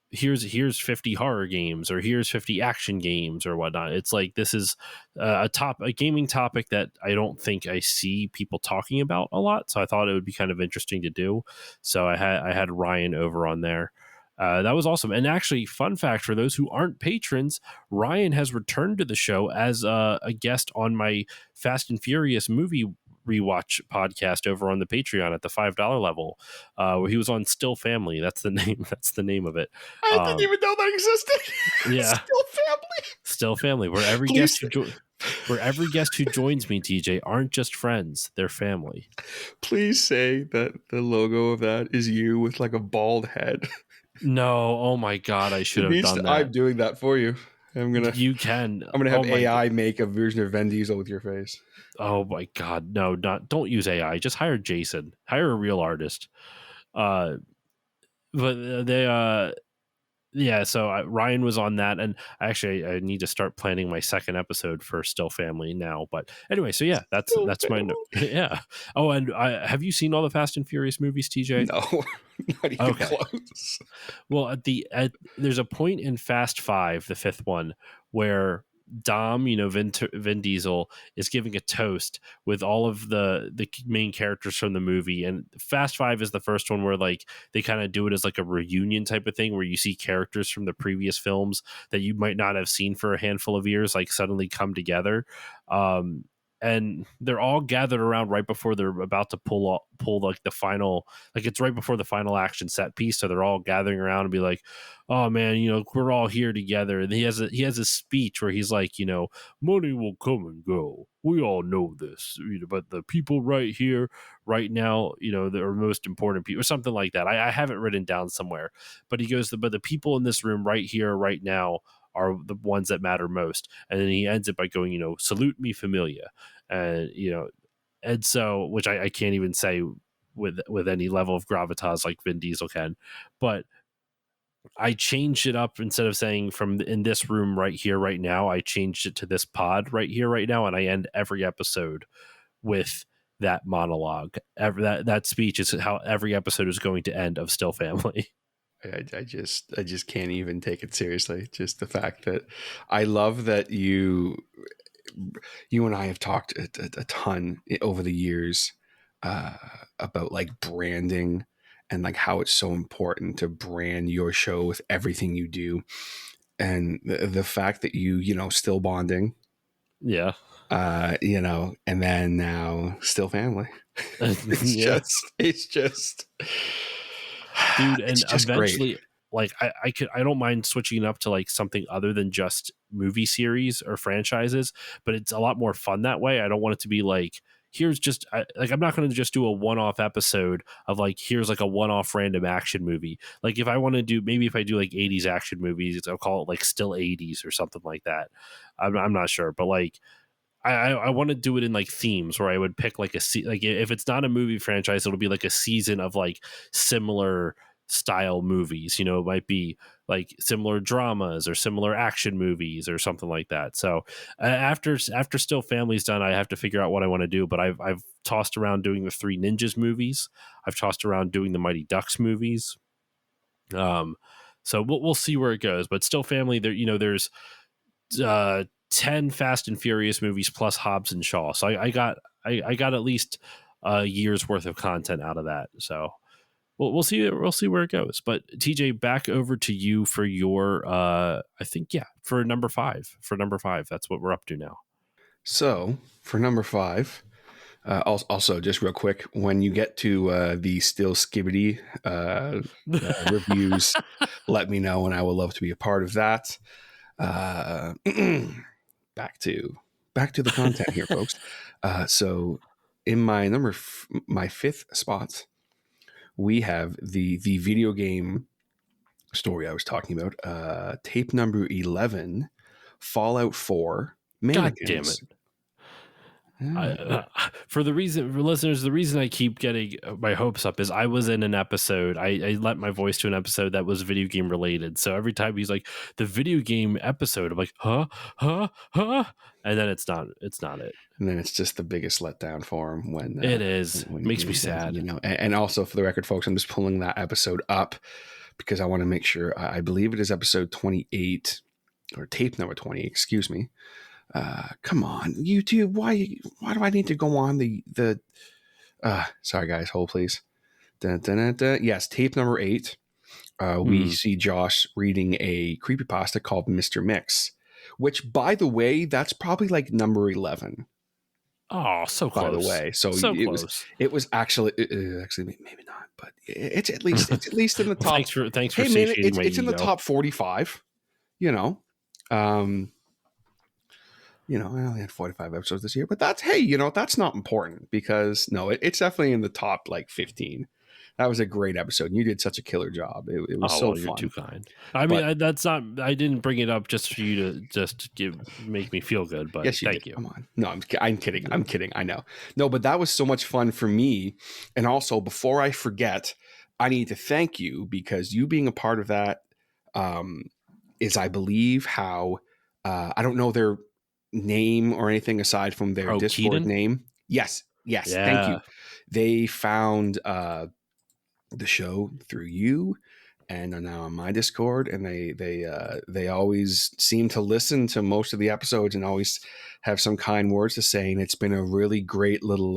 here's 50 horror games or here's 50 action games or whatnot. It's like this is a gaming topic that I don't think I see people talking about a lot. So I thought it would be kind of interesting to do. So I had Ryan over on there. That was awesome. And actually, fun fact for those who aren't patrons, Ryan has returned to the show as a guest on my Fast and Furious movie rewatch podcast over on the Patreon at the $5 level, where he was on Still Family. That's the name. That's the name of it. I didn't even know that existed. Yeah, Still Family. Still Family. Where every guest who joins me, TJ, aren't just friends; they're family. Please say that the logo of that is you with like a bald head. No, oh my god, I should have done that. I'm doing that for you. You can. I'm gonna have AI make a version of Vin Diesel with your face. Oh my god, no! Don't use AI. Just hire Jason. Hire a real artist. But they yeah. So Ryan was on that, and I need to start planning my second episode for Still Family now. But anyway, so yeah, that's my yeah. Oh, and have you seen all the Fast and Furious movies, TJ? No, not even close. Well, there's a point in Fast 5, the fifth one, where Dom, Vin Diesel, is giving a toast with all of the main characters from the movie. And Fast 5 is the first one where like they kind of do it as like a reunion type of thing where you see characters from the previous films that you might not have seen for a handful of years like suddenly come together. And they're all gathered around right before they're about to pull like the final, like it's right before the final action set piece. So they're all gathering around and be like, "Oh man, we're all here together." And he has a speech where he's like, "Money will come and go. We all know this, but the people right here, right now, that are most important people," or something like that. I have it written down somewhere, but he goes, "But the people in this room right here, right now, are the ones that matter most." And then he ends it by going, "Salute me, familia," and and so, which I can't even say with any level of gravitas like Vin Diesel can, but I changed it up. Instead of saying from in this room right here right now, I changed it to this pod right here right now, and I end every episode with that monologue. That speech is how every episode is going to end of Still Family. I just can't even take it seriously. Just the fact that I love that you and I have talked a ton over the years about like branding and like how it's so important to brand your show with everything you do, and the fact that you still bonding, yeah, and then now Still Family. It's just dude, and eventually great. Like I don't mind switching up to like something other than just movie series or franchises, but it's a lot more fun that way. I don't want it to be like here's just I'm not going to just do a one-off episode of like here's like a one-off random action movie. Like if I want to do, maybe if I do like 80s action movies, I'll call it like Still 80s or something like that. I'm not sure, but like I want to do it in like themes where I would pick like like if it's not a movie franchise, it'll be like a season of like similar style movies. It might be like similar dramas or similar action movies or something like that. So after Still Family's done, I have to figure out what I want to do. But I've tossed around doing the Three Ninjas movies. I've tossed around doing the Mighty Ducks movies. So we'll see where it goes. But Still Family, there's 10 Fast and Furious movies plus Hobbs and Shaw. So I got at least a year's worth of content out of that. So we'll see where it goes. But TJ, back over to you for your for number 5. For number 5, that's what we're up to now. So for number 5, also just real quick, when you get to the Still Skibbity reviews, let me know, and I will love to be a part of that. Back to the content here, folks. So in my fifth spot, we have the video game story I was talking about. Tape number 11, Fallout 4, God damn it. Mannequins. For listeners, the reason I keep getting my hopes up is I was in an episode. I lent my voice to an episode that was video game related. So every time he's like the video game episode, I'm like, huh, and then it's not it. And then it's just the biggest letdown for him when It is. when Makes he me does, sad. you know. And also for the record, folks, I'm just pulling that episode up because I want to make sure. I believe it is episode 28 or tape number 20. Excuse me. Come on, YouTube. Why do I need to go on the sorry guys, hold please. Dun, dun, dun, dun. Yes, tape number 8. We see Josh reading a creepypasta called Mr. Mix, which, by the way, that's probably like number 11. Oh, so close. By the way, so close. It was actually maybe not, but it's at least in the top. Thanks for hey man, satiating my it's in the ego. top 45. You know, I only had 45 episodes this year, but that's that's not important because it's definitely in the top like 15. That was a great episode. And you did such a killer job. It was so fun. You're too kind. I mean, that's not. I didn't bring it up just for you to make me feel good. But yes, thank you. Come on. No, I'm kidding. I'm kidding. I know. No, but that was so much fun for me. And also, before I forget, I need to thank you because you being a part of that is, I believe, how I don't know their name or anything aside from their Discord Keaton? name. Yes. Yeah. Thank you. They found the show through you and are now on my Discord, and they always seem to listen to most of the episodes and always have some kind words to say. And it's been a really great little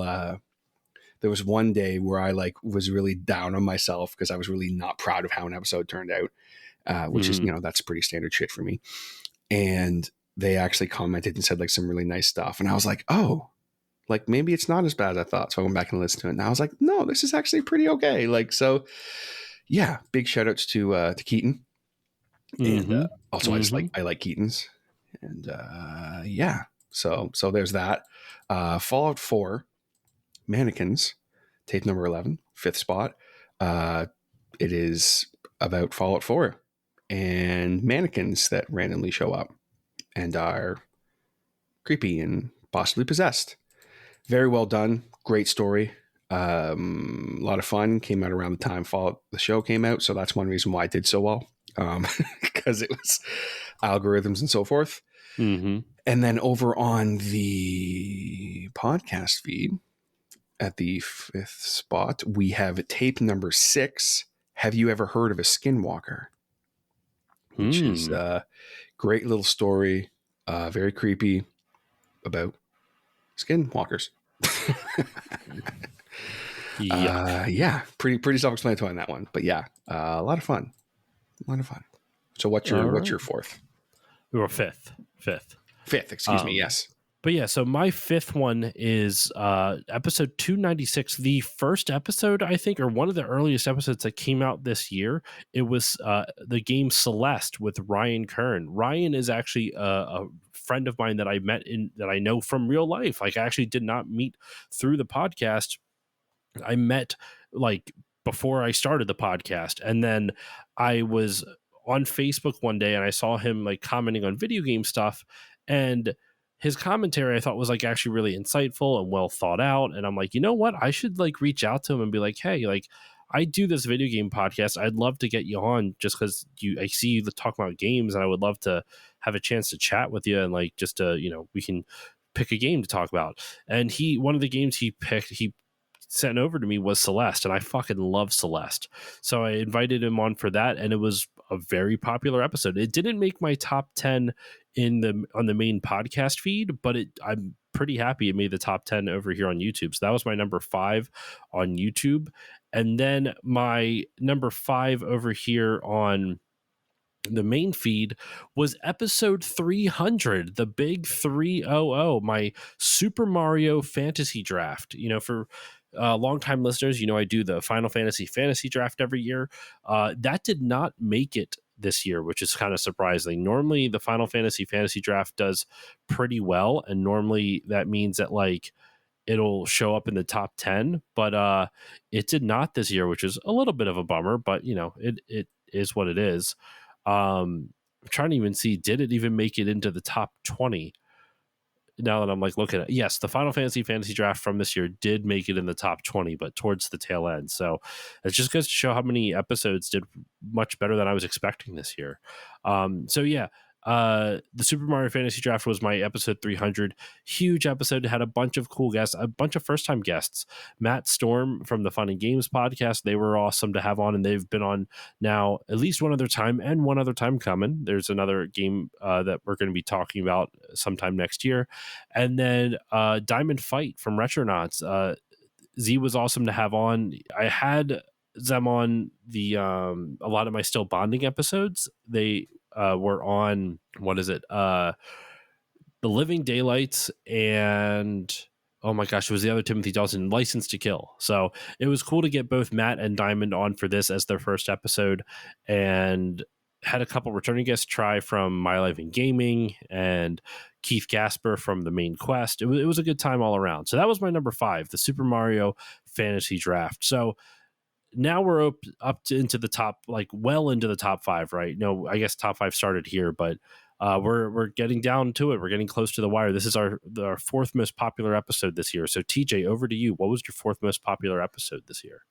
there was one day where I was really down on myself because I was really not proud of how an episode turned out, which is that's pretty standard shit for me. And they actually commented and said some really nice stuff, and I was like, oh, maybe it's not as bad as I thought. So I went back and listened to it, and I was like, no, this is actually pretty okay. So yeah, big shout outs to Keaton. And also I like Keaton's, and yeah. So there's that. Fallout 4, Mannequins, tape number 11, 5th spot. It is about Fallout 4 and mannequins that randomly show up and are creepy and possibly possessed. Very well done. Great story. A lot of fun. Came out around the time Fallout the show came out, so that's one reason why it did so well, because it was algorithms and so forth. And then over on the podcast feed at the 5th spot, we have tape number 6. Have you ever heard of a skinwalker? Which is a great little story, very creepy, about skinwalkers. Yeah, pretty self-explanatory on that one, but yeah, a lot of fun. So what's your 4th? Or fifth, excuse me. Yes. But yeah, so my 5th one is episode 296, the first episode, I think, or one of the earliest episodes that came out this year. It was the game Celeste with Ryan Kern. Ryan is actually a friend of mine that I met that I know from real life. I actually did not meet through the podcast. I met before I started the podcast, and then I was on Facebook one day and I saw him commenting on video game stuff, and his commentary I thought was actually really insightful and well thought out. And I'm like, you know what? I should reach out to him and be like, hey, I do this video game podcast. I'd love to get you on just because I see you talk about games, and I would love to have a chance to chat with you and just to, we can pick a game to talk about. And one of the games he picked, he sent over to me was Celeste, and I fucking love Celeste. So I invited him on for that, and it was a very popular episode. It didn't make my top 10 on the main podcast feed, but I'm pretty happy it made the top 10 over here on YouTube. So that was my number 5 on YouTube. And then my number 5 over here on the main feed was episode 300, the big 300, my Super Mario Fantasy Draft. For longtime listeners, I do the Final Fantasy Draft every year. That did not make it this year, which is kind of surprising. Normally, the Final Fantasy Draft does pretty well, and normally that means that it'll show up in the top 10, but it did not this year, which is a little bit of a bummer, but it is what it is. I'm trying to even see, did it even make it into the top 20? Now that I'm like looking at, yes, the Final Fantasy draft from this year did make it in the top 20, but towards the tail end. So it just goes to show how many episodes did much better than I was expecting this year. So yeah, the Super Mario Fantasy Draft was my episode 300. Huge episode. It had a bunch of cool guests, a bunch of first time guests. Matt Storm from the Fun and Games podcast, they were awesome to have on, and they've been on now at least one other time, and one other time coming. There's another game that we're going to be talking about sometime next year. And then Diamond Fight from Retronauts. Z was awesome to have on. I had them on the a lot of my Still Bonding episodes. They were on, what is it? The Living Daylights, and oh my gosh, it was the other Timothy Dalton, License to Kill. So it was cool to get both Matt and Diamond on for this as their first episode, and had a couple returning guests, Try from My Life in Gaming and Keith Gasper from The Main Quest. It was a good time all around. So that was my number 5, the Super Mario Fantasy Draft. So now we're up to into the top, like well into the top 5, right? No, I guess top 5 started here, but we're getting down to it. We're getting close to the wire. This is our 4th most popular episode this year. So TJ, over to you. What was your 4th most popular episode this year?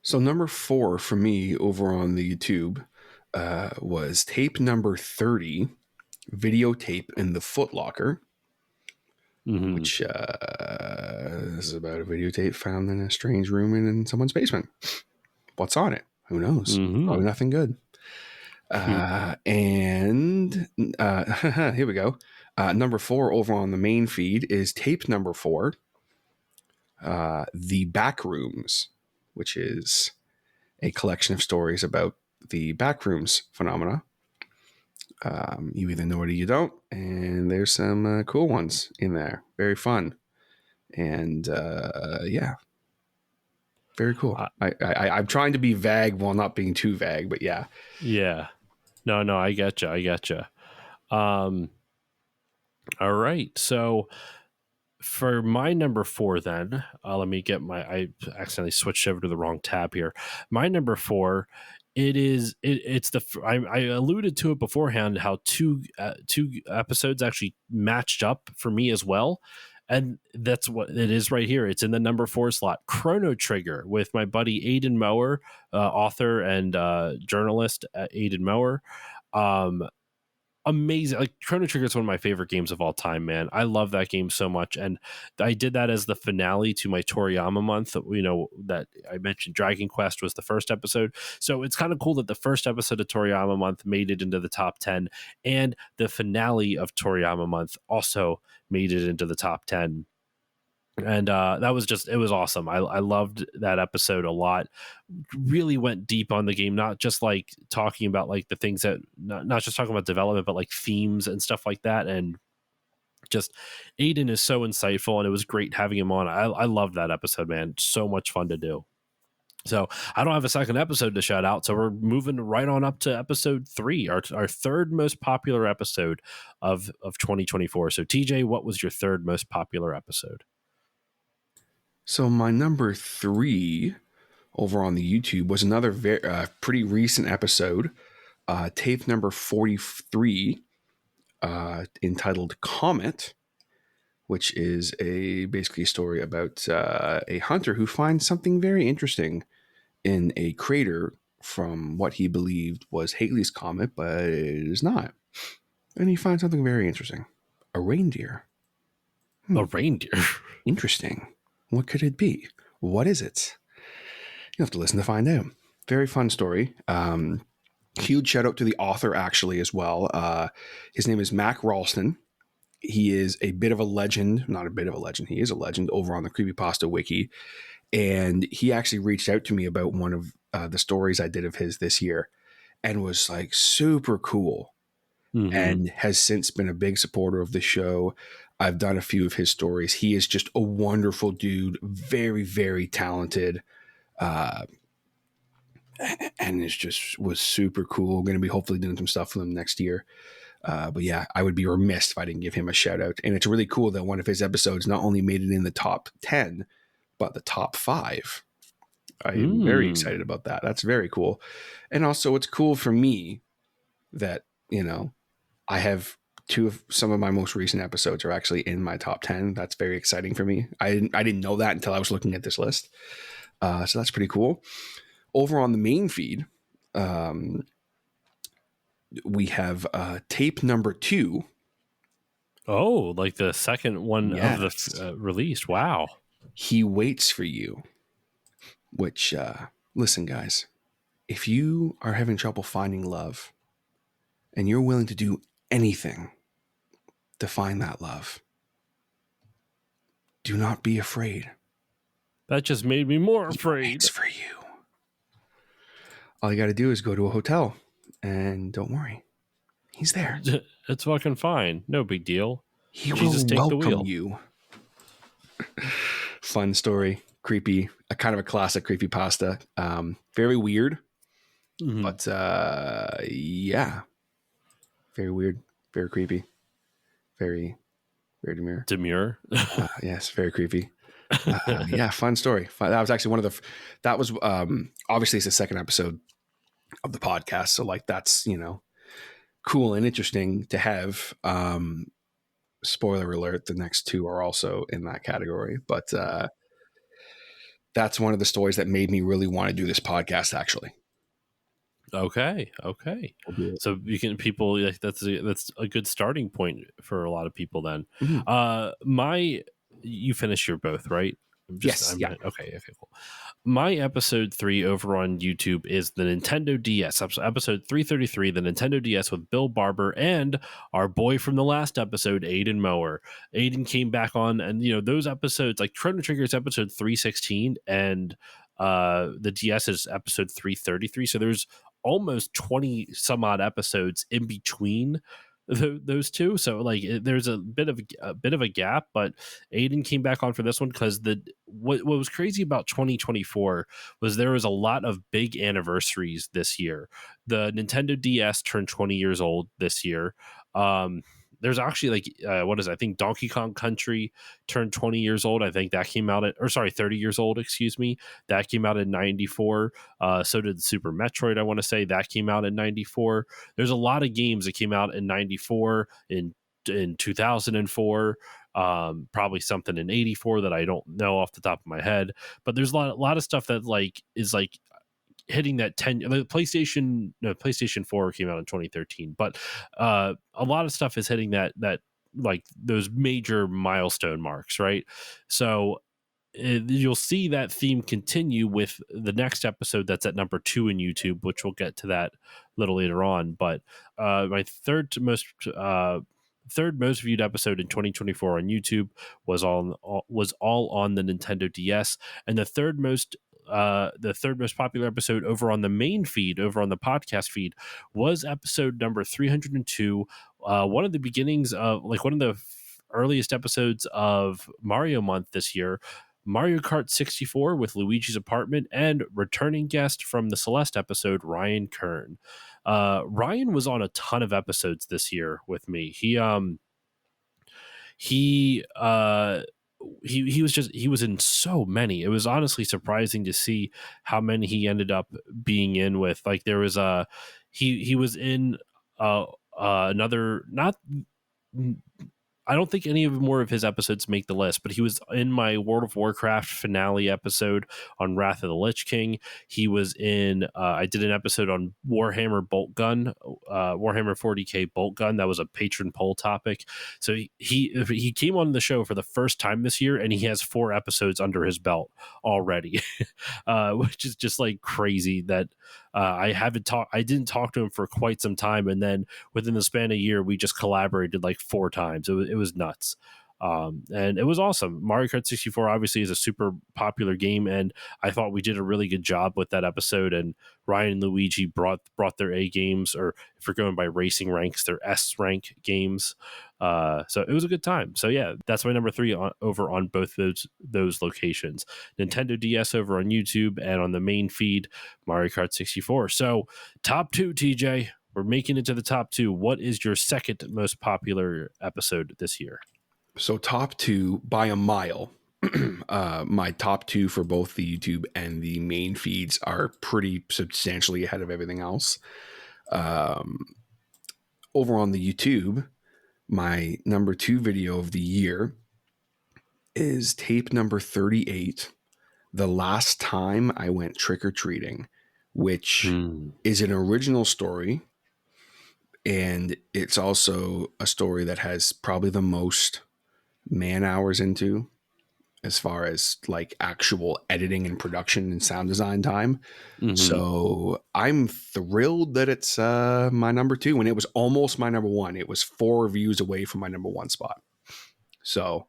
So number 4 for me over on the YouTube was tape number 30, Videotape in the Footlocker, which is about a videotape found in a strange room in someone's basement. What's on it? Who knows? Probably nothing good. And here we go. Number 4 over on the main feed is tape number 4, The Backrooms, which is a collection of stories about the backrooms phenomena. You either know it or you don't, and there's some cool ones in there. Very fun. And yeah, very cool. I'm trying to be vague while not being too vague, but yeah. Yeah. No, I getcha. All right. So for my number 4, then let me get I accidentally switched over to the wrong tab here. My number 4, it's I alluded to it beforehand, how two episodes actually matched up for me as well, and that's what it is right here. It's in the number 4 slot. Chrono Trigger with my buddy Aiden Mower, author and journalist Aiden Mower. Amazing. Like, Chrono Trigger is one of my favorite games of all time, man. I love that game so much, and I did that as the finale to my Toriyama month. That I mentioned Dragon Quest was the first episode, so it's kind of cool that the first episode of Toriyama month made it into the top 10, and the finale of Toriyama month also made it into the top 10. And that was it was awesome. I loved that episode a lot. Really went deep on the game, not just like talking about like the things that, not just talking about development, but like themes and stuff like that. And just Aiden is so insightful, and it was great having him on. I loved that episode, man. So much fun to do. So I don't have a second episode to shout out, so we're moving right on up to episode 3, our 3rd most popular episode of 2024. So TJ, what was your 3rd most popular episode? So my number 3 over on the YouTube was another pretty recent episode, tape number 43, entitled Comet, which is basically a story about a hunter who finds something very interesting in a crater from what he believed was Halley's Comet, but it is not. And he finds something very interesting. A reindeer. A reindeer? Interesting. What could it be? What is it? You'll have to listen to find out. Very fun story. Huge shout out to the author, actually, as well. His name is Mac Ralston. He is a bit of a legend. Not a bit of a legend. He is a legend over on the Creepypasta Wiki. And he actually reached out to me about one of the stories I did of his this year, and was like super cool. And has since been a big supporter of the show. I've done a few of his stories. He is just a wonderful dude, very, very talented, and it just was super cool. Going to be hopefully doing some stuff with him next year. But yeah, I would be remiss if I didn't give him a shout out. And it's really cool that one of his episodes not only made it in the top 10, but the top 5. I am very excited about that. That's very cool. And also, it's cool for me that, I have two of some of my most recent episodes are actually in my top 10. That's very exciting for me. I didn't know that until I was looking at this list. So that's pretty cool. Over on the main feed, we have tape number 2. Oh, like the second one of Yes. the release. Wow. He Waits for You, which, listen, guys, if you are having trouble finding love and you're willing to do anything to find that love, do not be afraid. That just made me more He afraid. waits for you. All you got to do is go to a hotel, and don't worry, he's there. It's fucking fine. No big deal. He Jesus, will take the welcome wheel. you. Fun story, creepy, a kind of a classic creepypasta. Very weird, but yeah, very weird, very creepy, very demure. Demure. Yes, very creepy. Yeah, fun story. That was actually one of the. That was obviously it's the second episode of the podcast, so like that's cool and interesting to have. Spoiler alert: the next 2 are also in that category, but that's one of the stories that made me really want to do this podcast. Actually, Okay. So you can that's a good starting point for a lot of people then. Mm-hmm. You finished your both, right? Yes, yeah. Okay, cool. My episode 3 over on YouTube is the Nintendo DS, episode 333, the Nintendo DS with Bill Barber and our boy from the last episode, Aiden Mower. Aiden came back on, and those episodes, like Chrono Trigger is episode 316, and the DS is episode 333. So there's almost 20 some odd episodes in between those two, so like there's a bit of a gap, but Aiden came back on for this one because what was crazy about 2024 was there was a lot of big anniversaries this year. The Nintendo DS turned 20 years old this year. There's actually what is it? I think Donkey Kong Country turned 20 years old. I think that came out 30 years old, excuse me. That came out in 94. So did Super Metroid, I want to say. That came out in 94. There's a lot of games that came out in 94, in 2004, probably something in 84 that I don't know off the top of my head. But there's a lot of stuff that is hitting that 10. The PlayStation 4 came out in 2013, but a lot of stuff is hitting that like those major milestone marks, right? So you'll see that theme continue with the next episode that's at number 2 in YouTube, which we'll get to that a little later on. But my third most viewed episode in 2024 on YouTube was all on the Nintendo DS, and the third most popular episode over on the main feed, over on the podcast feed, was episode number 302. One of the beginnings of one of the earliest episodes of Mario Month this year. Mario Kart 64 with Luigi's Apartment, and returning guest from the Celeste episode, Ryan Kern. Ryan was on a ton of episodes this year with me. He was in so many. It was honestly surprising to see how many he ended up being in with. Like there was he was in another, not, I don't think any of more of his episodes make the list, but he was in my World of Warcraft finale episode on Wrath of the Lich King. He was in, I did an episode on Warhammer Bolt Gun, Warhammer 40k Bolt Gun. That was a patron poll topic. So he came on the show for the first time this year, and he has 4 episodes under his belt already, which is just like crazy that I didn't talk to him for quite some time, and then within the span of a year, we just collaborated like 4 times. It was nuts. And it was awesome. Mario Kart 64 obviously is a super popular game, and I thought we did a really good job with that episode. And Ryan and Luigi brought their A games, or if we're going by racing ranks, their S rank games. So it was a good time. So yeah, that's my number 3 over on both those locations. Nintendo DS over on YouTube, and on the main feed, Mario Kart 64. So top 2, TJ. we're making it to the top 2. What is your second most popular episode this year? So top 2 by a mile. My top 2 for both the YouTube and the main feeds are pretty substantially ahead of everything else. Over on the YouTube, my number 2 video of the year is tape number 38, The Last Time I Went Trick-or-Treating, which is an original story. And it's also a story that has probably the most man hours into as far as like actual editing and production and sound design time. So I'm thrilled that it's my number 2, and it was almost my number 1. It was 4 reviews away from my number 1 spot. So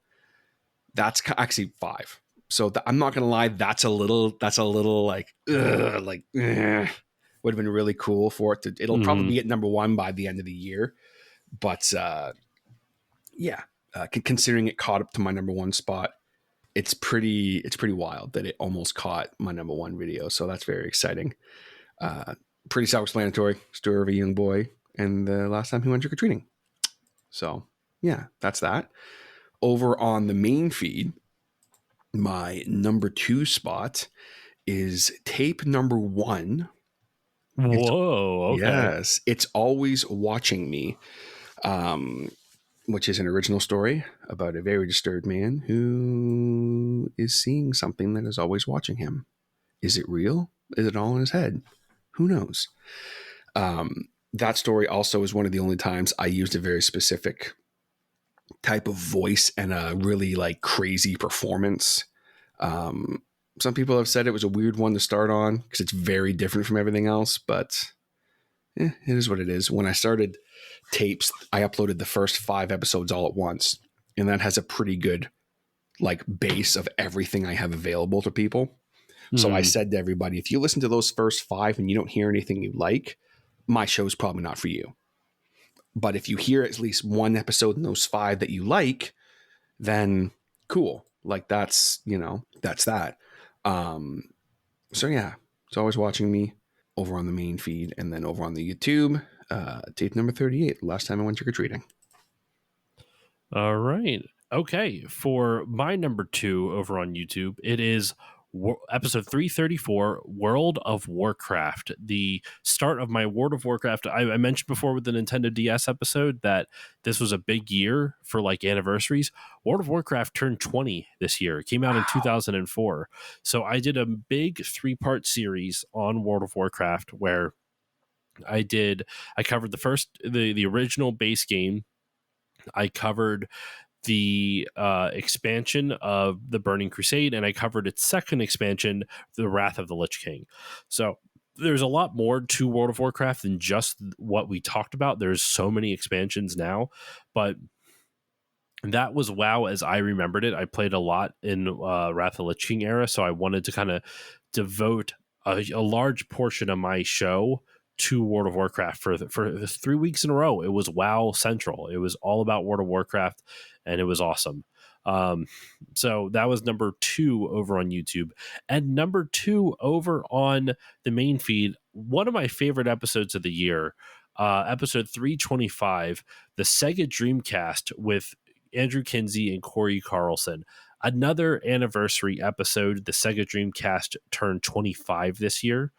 that's actually 5. So I'm not gonna lie, that's a little like would have been really cool for it to. It'll probably be at number 1 by the end of the year, but considering it caught up to my number 1 spot, it's pretty wild that it almost caught my number 1 video. So that's very exciting. Pretty self-explanatory. Story of a young boy and the last time he went trick-or-treating. So yeah, that's that. Over on the main feed, my number 2 spot is tape number 1. Whoa, okay. Yes, It's Always Watching Me, which is an original story about a very disturbed man who is seeing something that is always watching him. Is it real? Is it all in his head? Who knows? That story also is one of the only times I used a very specific type of voice and a really like crazy performance. Some people have said it was a weird one to start on because it's very different from everything else, but it is what it is. When I started tapes, I uploaded the first 5 episodes all at once, and that has a pretty good like base of everything I have available to people. So I said to everybody, if you listen to those first 5 and you don't hear anything you like, my show's probably not for you. But if you hear at least one episode in those 5 that you like, then cool. Like that's that. So yeah, It's Always Watching Me over on the main feed, and then over on the YouTube, tape number 38, Last Time I Went Trick-or-Treating. All right. Okay. For my number 2 over on YouTube, it is episode 334, World of Warcraft, the start of my World of Warcraft. I mentioned before with the Nintendo DS episode that this was a big year for like anniversaries. World of Warcraft turned 20 this year. It came out in 2004. So I did a big 3-part series on World of Warcraft where I covered the original base game. I covered the expansion of the Burning Crusade, and I covered its second expansion, the Wrath of the Lich King. So there's a lot more to World of Warcraft than just what we talked about. There's so many expansions now, but that was WoW as I remembered it. I played a lot in Wrath of the Lich King era, so I wanted to kind of devote a large portion of my show to World of Warcraft for 3 weeks in a row. It was WoW Central. It was all about World of Warcraft, and it was awesome. So that was number 2 over on YouTube, and number 2 over on the main feed. One of my favorite episodes of the year, episode 325, the Sega Dreamcast with Andrew Kinsey and Corey Carlson. Another anniversary episode. The Sega Dreamcast turned 25 this year.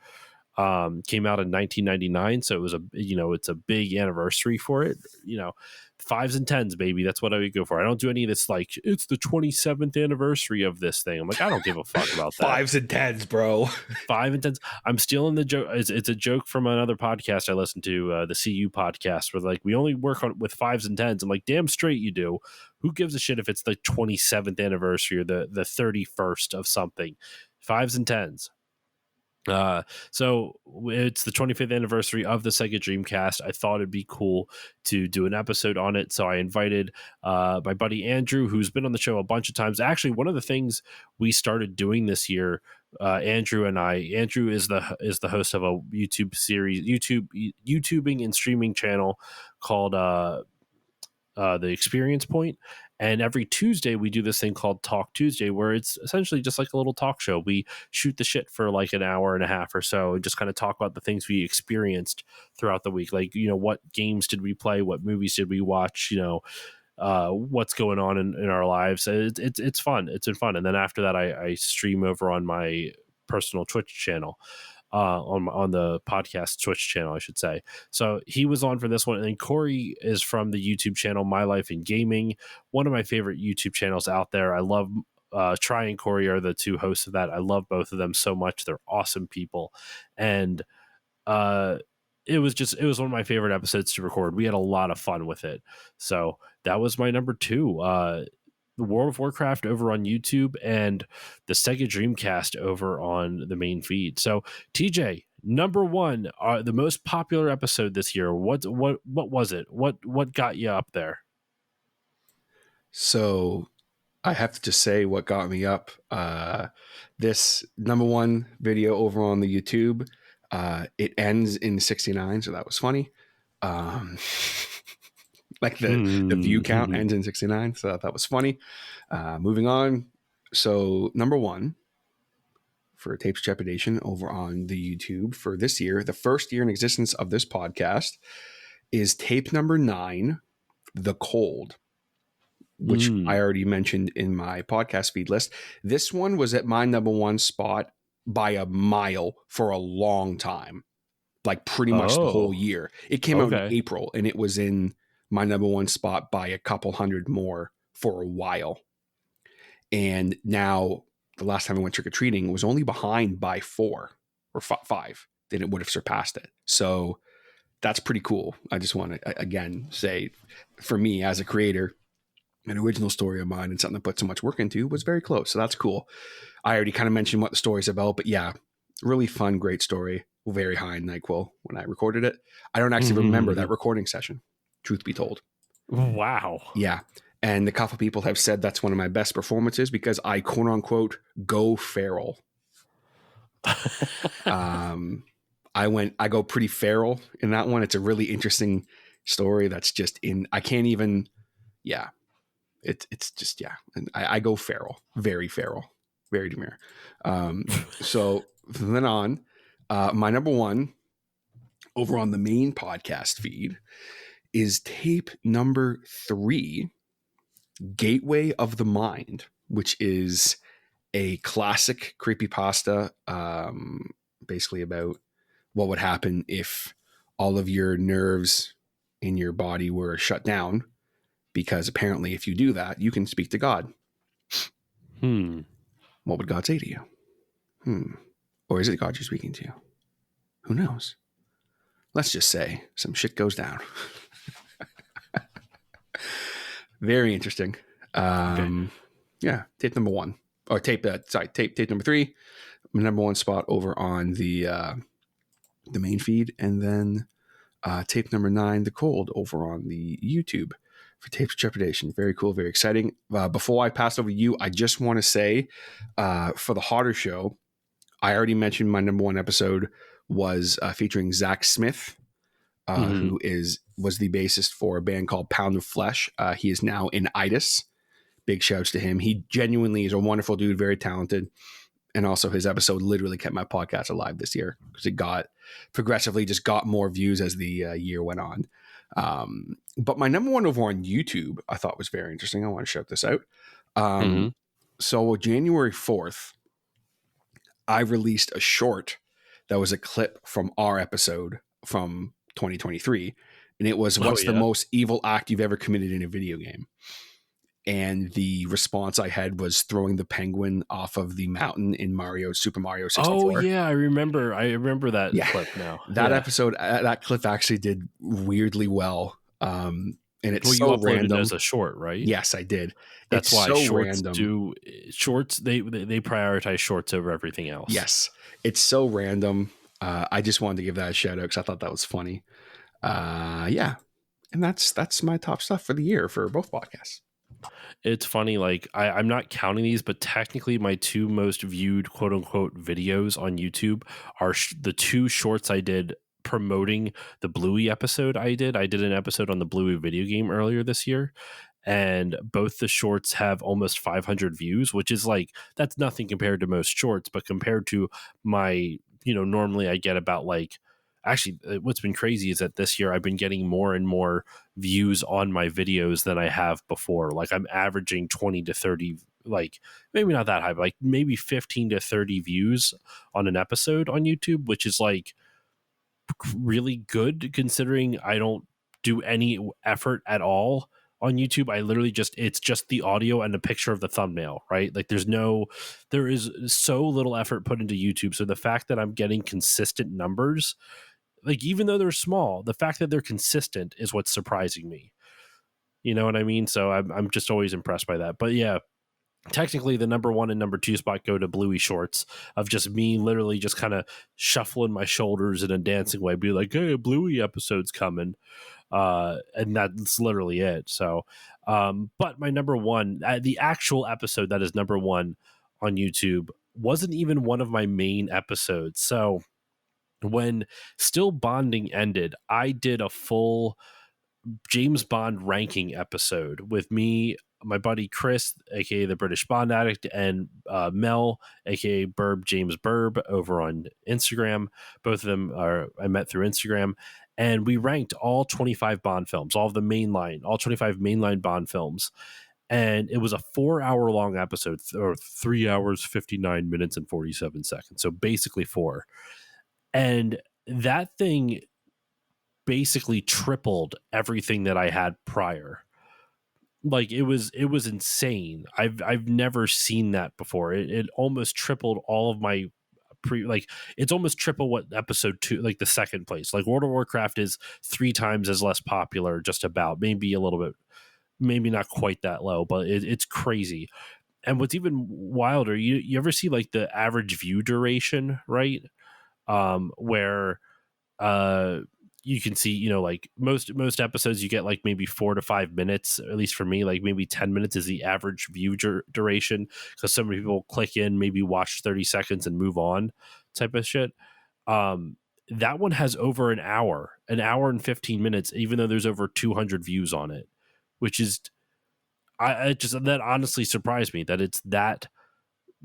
Came out in 1999, so it was it's a big anniversary for it. 5s and 10s, baby. That's what I would go for. I don't do any of this like it's the 27th anniversary of this thing. I'm like, I don't give a fuck about that. 5s and 10s, bro. 5 and 10s. I'm stealing the joke. It's a joke from another podcast I listen to, the CU podcast, where like we only work with 5s and 10s. I'm like, damn straight you do. Who gives a shit if it's the 27th anniversary or the 31st of something? 5s and 10s. So it's the 25th anniversary of the Sega Dreamcast. I thought it'd be cool to do an episode on it. So I invited my buddy Andrew, who's been on the show a bunch of times. Actually, one of the things we started doing this year, Andrew is the host of a YouTube series, YouTubing and streaming channel called The Experience Point. And every Tuesday we do this thing called Talk Tuesday, where it's essentially just like a little talk show. We shoot the shit for like an hour and a half or so and just kind of talk about the things we experienced throughout the week. Like, what games did we play? What movies did we watch? What's going on in our lives. It's fun. It's been fun. And then after that, I stream over on my personal Twitch channel, on the podcast Twitch channel, I should say. So he was on for this one. And then Corey is from the YouTube channel My Life in Gaming, one of my favorite YouTube channels out there. I love Try and Corey are the two hosts of that. I love both of them so much. They're awesome people. And it was one of my favorite episodes to record. We had a lot of fun with it. So that was my number 2. The World of Warcraft over on YouTube and the Sega Dreamcast over on the main feed. So TJ, number 1, the most popular episode this year. What was it? What got you up there? So I have to just say what got me up. This number 1 video over on the YouTube, it ends in 69, so that was funny. Like the view count ends in 69, so that was funny. Moving on. So number 1 for Tapes Trepidation over on the YouTube for this year, the first year in existence of this podcast, is tape number 9, The Cold, which I already mentioned in my podcast feed list. This one was at my number 1 spot by a mile for a long time, like pretty much the whole year. It came out in April, and it was in my number 1 spot by a couple hundred more for a while. And now, the last time I went trick-or-treating was only behind by 4 or 5. Then it would have surpassed it. So that's pretty cool. I just want to, again, say, for me as a creator, an original story of mine and something I put so much work into was very close. So that's cool. I already kind of mentioned what the story's about, but yeah, really fun, great story. Very high in NyQuil when I recorded it. I don't actually remember that recording session, truth be told. Wow. Yeah. And a couple people have said that's one of my best performances because I quote unquote go feral. I go pretty feral in that one. It's a really interesting story that's just I can't even, yeah. It's just, yeah. And I go feral, very demure. So from then on, my number 1 over on the main podcast feed is tape number 3, Gateway of the Mind, which is a classic creepypasta, basically about what would happen if all of your nerves in your body were shut down, because apparently if you do that, you can speak to God. What would God say to you? Or is it God you're speaking to? Who knows? Let's just say some shit goes down. Very interesting. Yeah, tape number 1. Or tape number 3. Number 1 spot over on the main feed. And then tape number 9, The Cold, over on the YouTube for Tapes Trepidation. Very cool, very exciting. Before I pass over to you, I just want to say for the Hodder show, I already mentioned my number 1 episode was featuring Zach Smith, who was the bassist for a band called Pound of Flesh. He is now in Itis. Big shouts to him. He genuinely is a wonderful dude, very talented. And also his episode literally kept my podcast alive this year because it progressively got more views as the year went on. But my number 1 over on YouTube, I thought was very interesting. I want to shout this out. So January 4th, I released a short that was a clip from our episode from 2023. And it was, what's the most evil act you've ever committed in a video game? And the response I had was throwing the penguin off of the mountain in Super Mario 64. Oh yeah, I remember that clip now. That episode, that clip actually did weirdly well. And it's you so uploaded random. It as a short, right? Yes, I did. That's it's why so shorts random. Shorts, they prioritize shorts over everything else. Yes, it's so random. I just wanted to give that a shout out because I thought that was funny. Yeah, and that's my top stuff for the year for both podcasts. It's funny, like I'm not counting these, but technically my 2 most viewed quote unquote videos on YouTube are the 2 shorts I did promoting the Bluey episode. I did an episode on the Bluey video game earlier this year, and both the shorts have almost 500 views, which is like, that's nothing compared to most shorts, but compared to my, normally I get about like, actually, what's been crazy is that this year I've been getting more and more views on my videos than I have before. Like I'm averaging 20 to 30, like maybe not that high, but like maybe 15 to 30 views on an episode on YouTube, which is like really good considering I don't do any effort at all on YouTube. I literally it's just the audio and a picture of the thumbnail, right? Like there is so little effort put into YouTube. So the fact that I'm getting consistent numbers, like even though they're small, the fact that they're consistent is what's surprising me. You know what I mean? So I'm just always impressed by that. But yeah, technically the number 1 and number 2 spot go to Bluey shorts, of just me literally just kind of shuffling my shoulders in a dancing way, be like, hey, a Bluey episode's coming. And that's literally it. So, but my number 1, the actual episode that is number 1 on YouTube wasn't even one of my main episodes. So when Still Bonding ended, I did a full James Bond ranking episode with me, my buddy Chris, aka the British Bond Addict, and Mel, aka James Burb, over on Instagram. Both of them I met through Instagram, and we ranked all 25 Bond films, all 25 mainline Bond films. And it was a 4-hour long episode, or 3 hours, 59 minutes, and 47 seconds. So basically 4. And that thing basically tripled everything that I had prior. Like it was insane. I've never seen that before. It almost tripled all of my like it's almost triple what episode 2, like the second place. Like World of Warcraft is 3 times as less popular, just about, maybe a little bit, maybe not quite that low, but it's crazy. And what's even wilder, you ever see like the average view duration, right? Where uh you can see, like most episodes you get like maybe 4 to 5 minutes, at least for me, like maybe 10 minutes is the average view duration, because so many people click in, maybe watch 30 seconds and move on, type of shit. That one has over an hour and 15 minutes, even though there's over 200 views on it, which is, I just, that honestly surprised me that it's that,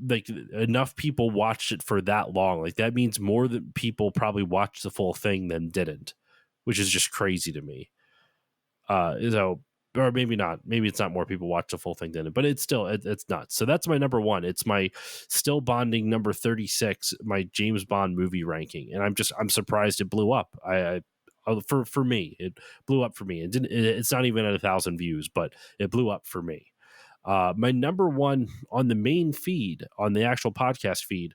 like, enough people watched it for that long. Like that means more than people probably watched the full thing than didn't, which is just crazy to me. So, or maybe not. Maybe it's not more people watch the full thing than it, but it's still, it's nuts. So that's my number 1. It's my Still Bonding number 36, my James Bond movie ranking, and I'm surprised it blew up. For me, it blew up for me. It's not even at 1,000 views, but it blew up for me. My number 1 on the main feed, on the actual podcast feed,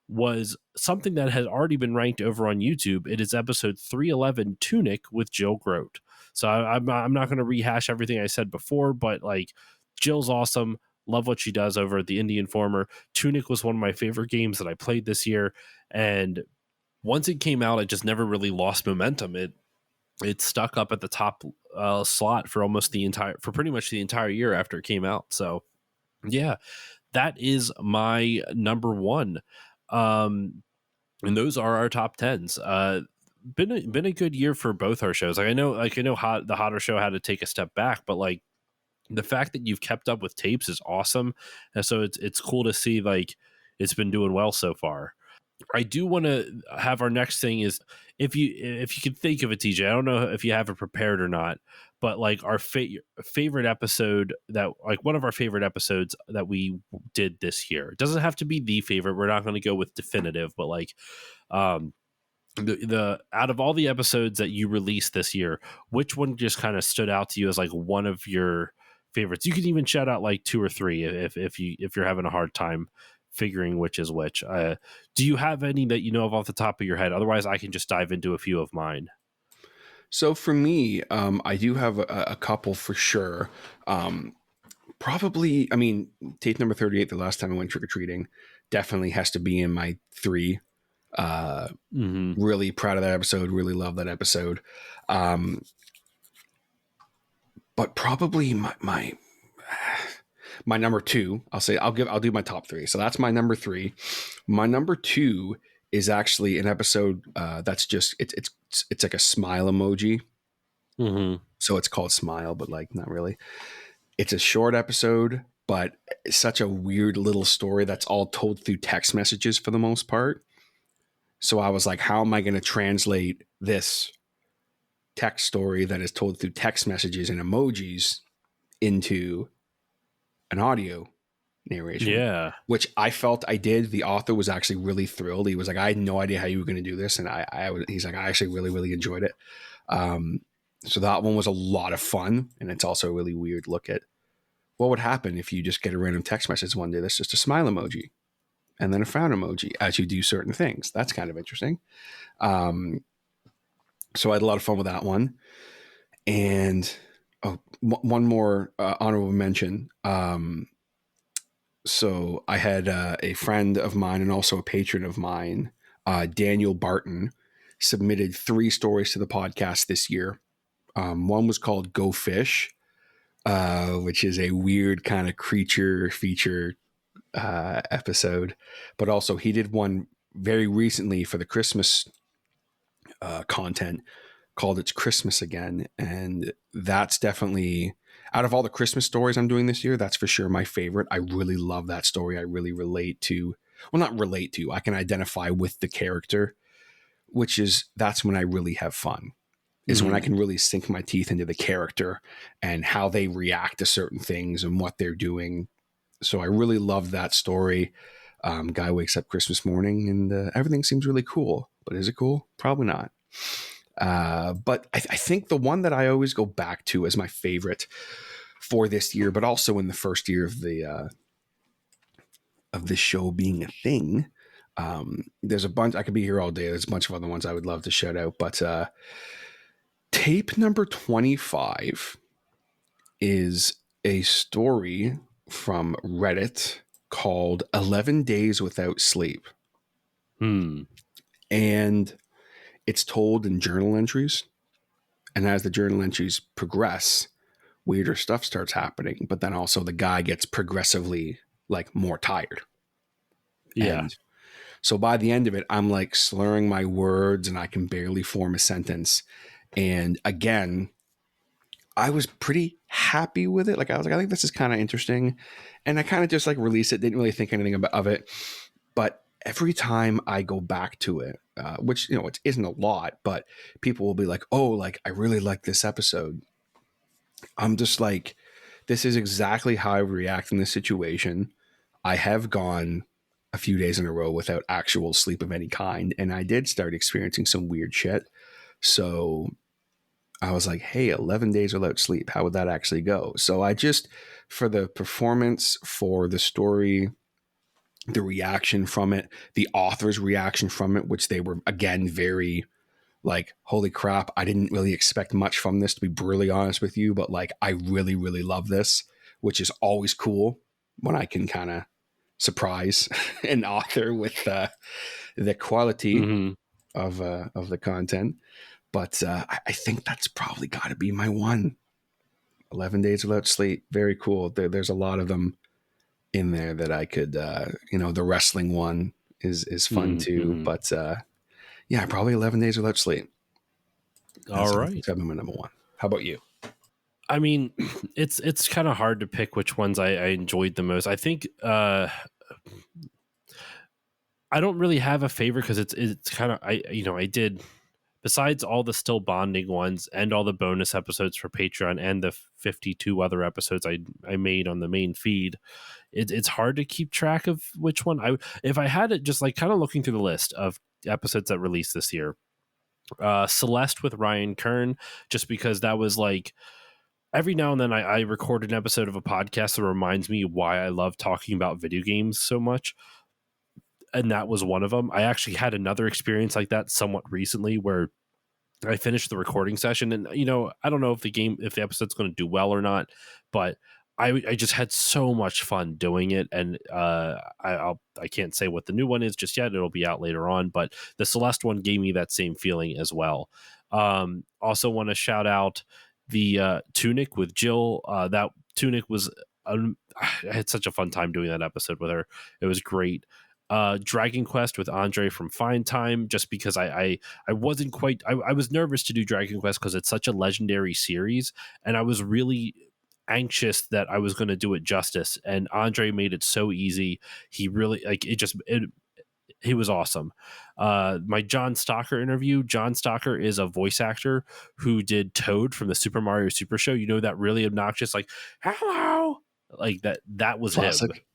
was something that has already been ranked over on YouTube. It is episode 311, Tunic, with Jill Grote. So I'm not going to rehash everything I said before, but like, Jill's awesome. Love what she does over at the Indie Informer. Tunic was one of my favorite games that I played this year, and once it came out, it just never really lost momentum. It stuck up at the top slot for pretty much the entire year after it came out. So yeah, that is my number 1. And those are our top 10s. Been a good year for both our shows. Like I know the Hodder show had to take a step back, but like the fact that you've kept up with tapes is awesome. And so it's cool to see like it's been doing well so far. I do want to have our next thing is, if you could think of it, TJ, I don't know if you have it prepared or not, but like our favorite episode, that like one of our favorite episodes that we did this year. It doesn't have to be the favorite. We're not going to go with definitive, but like the out of all the episodes that you released this year, which one just kind of stood out to you as like one of your favorites? You can even shout out like 2 or 3 if you're having a hard time figuring which is which. Do you have any that you know of off the top of your head? Otherwise, I can just dive into a few of mine. So for me, I do have a couple for sure. Probably, I mean, tape number 38, the last time I went trick-or-treating, definitely has to be in my 3. Really proud of that episode. Really love that episode. But probably my number 2, I'll do my top 3. So that's my number 3. My number 2 is actually an episode that's just it's like a smile emoji. Mm-hmm. So it's called Smile, but like not really. It's a short episode, but it's such a weird little story that's all told through text messages for the most part. So I was like, how am I going to translate this text story that is told through text messages and emojis into an audio narration? Yeah. Which I felt I did. The author was actually really thrilled. He was like, I had no idea how you were going to do this. And he's like, I actually really, really enjoyed it. So that one was a lot of fun. And it's also a really weird look at what would happen if you just get a random text message one day that's just a smile emoji and then a frown emoji as you do certain things. That's kind of interesting. So I had a lot of fun with that one. And one more honorable mention. So I had a friend of mine and also a patron of mine, Daniel Barton, submitted 3 stories to the podcast this year. One was called Go Fish, which is a weird kind of creature feature episode. But also he did one very recently for the Christmas content called It's Christmas Again. And that's definitely, out of all the Christmas stories I'm doing this year, that's for sure my favorite. I really love that story. I really relate to, well, not relate to, I can identify with the character, that's when I really have fun, is when I can really sink my teeth into the character and how they react to certain things and what they're doing. So I really love that story. Guy wakes up Christmas morning and everything seems really cool. But is it cool? Probably not. But I think the one that I always go back to as my favorite for this year, but also in the first year of the show being a thing, there's a bunch. I could be here all day. There's a bunch of other ones I would love to shout out, but tape number 25 is a story from Reddit called 11 Days Without Sleep. And it's told in journal entries. And as the journal entries progress, weirder stuff starts happening. But then also the guy gets progressively like more tired. Yeah. And so by the end of it, I'm like slurring my words and I can barely form a sentence. And again, I was pretty happy with it. Like I was like, I think this is kind of interesting. And I kind of just like released it. Didn't really think anything of it. But every time I go back to it, which, it isn't a lot, but people will be like, oh, like, I really like this episode. I'm just like, this is exactly how I react in this situation. I have gone a few days in a row without actual sleep of any kind. And I did start experiencing some weird shit. So I was like, hey, 11 days without sleep. How would that actually go? So I just, for the performance, for the story, the reaction from it, the author's reaction from it, which they were, again, very like, holy crap, I didn't really expect much from this, to be brutally honest with you, but like, I really, really love this, which is always cool when I can kind of surprise an author with the quality of the content. But I think that's probably got to be my one. 11 Days Without Sleep. Very cool. There's a lot of them in there that I could, the wrestling one is fun too. But yeah, probably 11 Days Without Sleep. All right. That's my number one. How about you? I mean, it's kind of hard to pick which ones I enjoyed the most. I think I don't really have a favorite because it's kind of I did, besides all the still bonding ones and all the bonus episodes for Patreon and the 52 other episodes I made on the main feed. It's hard to keep track of which one if I had it, just like kind of looking through the list of episodes that released this year. Celeste with Ryan Kern, just because that was like, every now and then I record an episode of a podcast that reminds me why I love talking about video games so much. And that was one of them. I actually had another experience like that somewhat recently where I finished the recording session and, I don't know if the episode's going to do well or not, but I just had so much fun doing it. And I can't say what the new one is just yet. It'll be out later on, but the Celeste one gave me that same feeling as well. Also want to shout out the Tunic with Jill. That Tunic was, I had such a fun time doing that episode with her. It was great. Dragon Quest with Andre from Fine Time, just because I wasn't quite, I was nervous to do Dragon Quest because it's such a legendary series, and I was really anxious that I was going to do it justice, and Andre made it so easy. He really like it. He was awesome. My John Stalker interview. John Stalker is a voice actor who did Toad from the Super Mario Super Show. You know, that really obnoxious, like, hello, like that. That was him. Classic.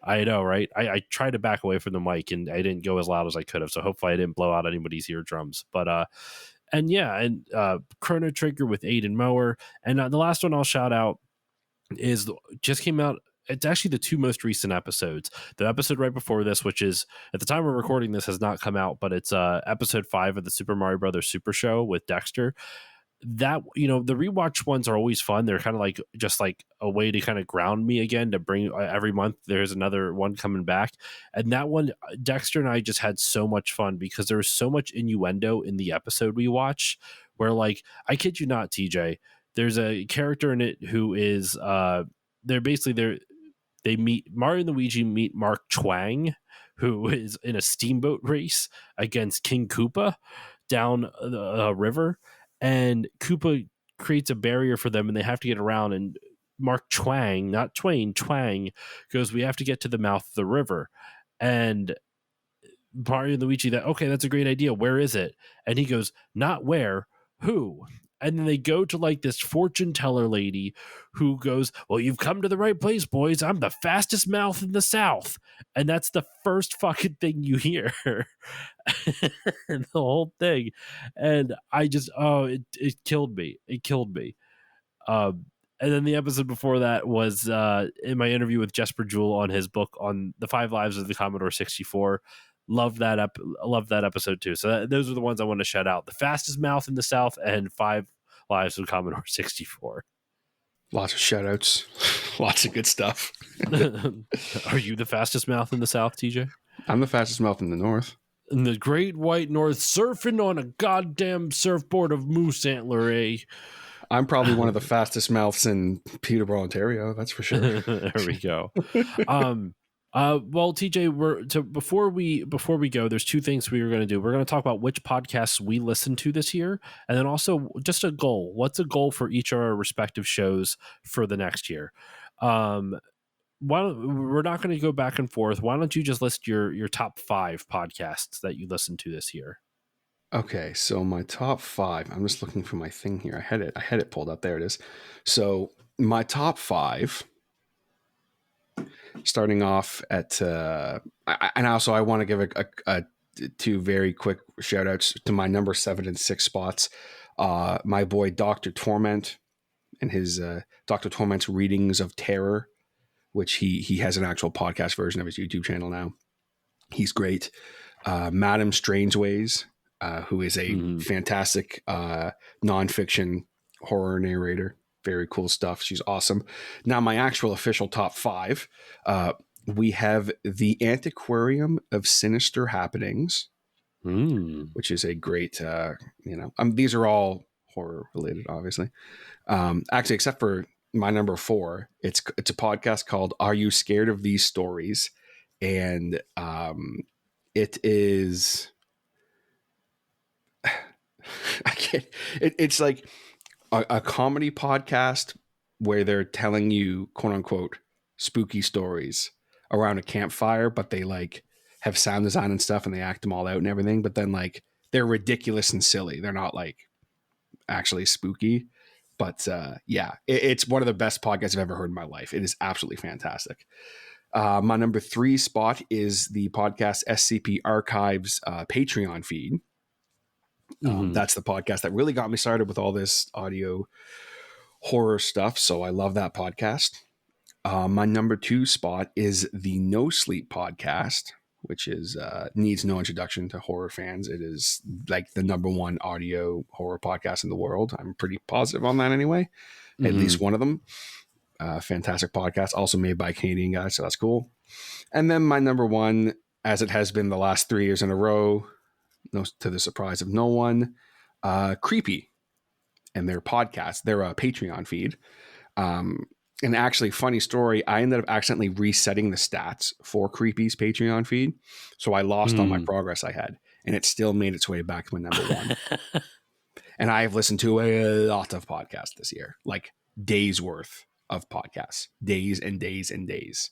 I know, right? I tried to back away from the mic and I didn't go as loud as I could have. So hopefully I didn't blow out anybody's eardrums. But and yeah, and Chrono Trigger with Aiden Mower. And the last one I'll shout out is just came out. It's actually the two most recent episodes. The episode right before this, which is at the time we're recording this, has not come out, but it's episode 5 of the Super Mario Brothers Super Show with Dexter. That, you know, the rewatch ones are always fun. They're kind of like just like a way to kind of ground me again, to bring every month there's another one coming back. And that one, Dexter and I just had so much fun because there was so much innuendo in the episode we watched, where, like, I kid you not, TJ, there's a character in it who is they meet Mario and Luigi meet Mark Twang, who is in a steamboat race against King Koopa down the river, and Koopa creates a barrier for them, and they have to get around. And Mark Twang, not Twain, Twang goes, "We have to get to the mouth of the river," and Mario and Luigi, that, okay, that's a great idea. Where is it? And he goes, not where, who? And then they go to like this fortune teller lady who goes, well, you've come to the right place, boys. I'm the fastest mouth in the South. And that's the first fucking thing you hear. The whole thing. And I just, it killed me. It killed me. And then the episode before that was in my interview with Jesper Jewell on his book on the 5 Lives of the Commodore 64. Love that episode too. So those are the ones I want to shout out: the fastest mouth in the South and 5 Lives of Commodore 64. Lots of shout outs. Lots of good stuff. Are you the fastest mouth in the South, TJ? I'm the fastest mouth in the North. In the Great White North, surfing on a goddamn surfboard of moose antler, eh? I'm probably one of the fastest mouths in Peterborough, Ontario. That's for sure. There we go. Well, TJ, before we go, there's 2 things we are going to do. We're going to talk about which podcasts we listened to this year, and then also just a goal. What's a goal for each of our respective shows for the next year? We're not going to go back and forth. Why don't you just list your top 5 podcasts that you listened to this year? Okay, so my top 5. I'm just looking for my thing here. I had it pulled up. There it is. So my top 5. Starting off at, and also I want to give a 2 very quick shout outs to my number 7 and 6 spots. My boy, Dr. Torment, and his Dr. Torment's Readings of Terror, which he has an actual podcast version of his YouTube channel now. He's great. Madam Strangeways, who is a fantastic nonfiction horror narrator. Very cool stuff. She's awesome. Now, my actual official top 5, we have The Antiquarium of Sinister Happenings, which is a great, these are all horror related, obviously. Actually, except for my number 4, it's a podcast called Are You Scared of These Stories? And it is, it's like a comedy podcast where they're telling you, quote unquote, spooky stories around a campfire, but they like have sound design and stuff and they act them all out and everything. But then like they're ridiculous and silly. They're not like actually spooky, but it's one of the best podcasts I've ever heard in my life. It is absolutely fantastic. My number 3 spot is the podcast SCP Archives Patreon feed. That's the podcast that really got me started with all this audio horror stuff. So I love that podcast. My number 2 spot is the No Sleep podcast, which is needs no introduction to horror fans. It is like the number 1 audio horror podcast in the world. I'm pretty positive on that anyway. At least one of them. Fantastic podcast, also made by a Canadian guy, so that's cool. And then my number 1, as it has been the last 3 years in a row, to the surprise of no one, Creepy, and their podcast, their Patreon feed. And actually, funny story, I ended up accidentally resetting the stats for Creepy's Patreon feed, so I lost all my progress I had, and it still made its way back to my number 1. And I have listened to a lot of podcasts this year, like days worth of podcasts, days and days and days.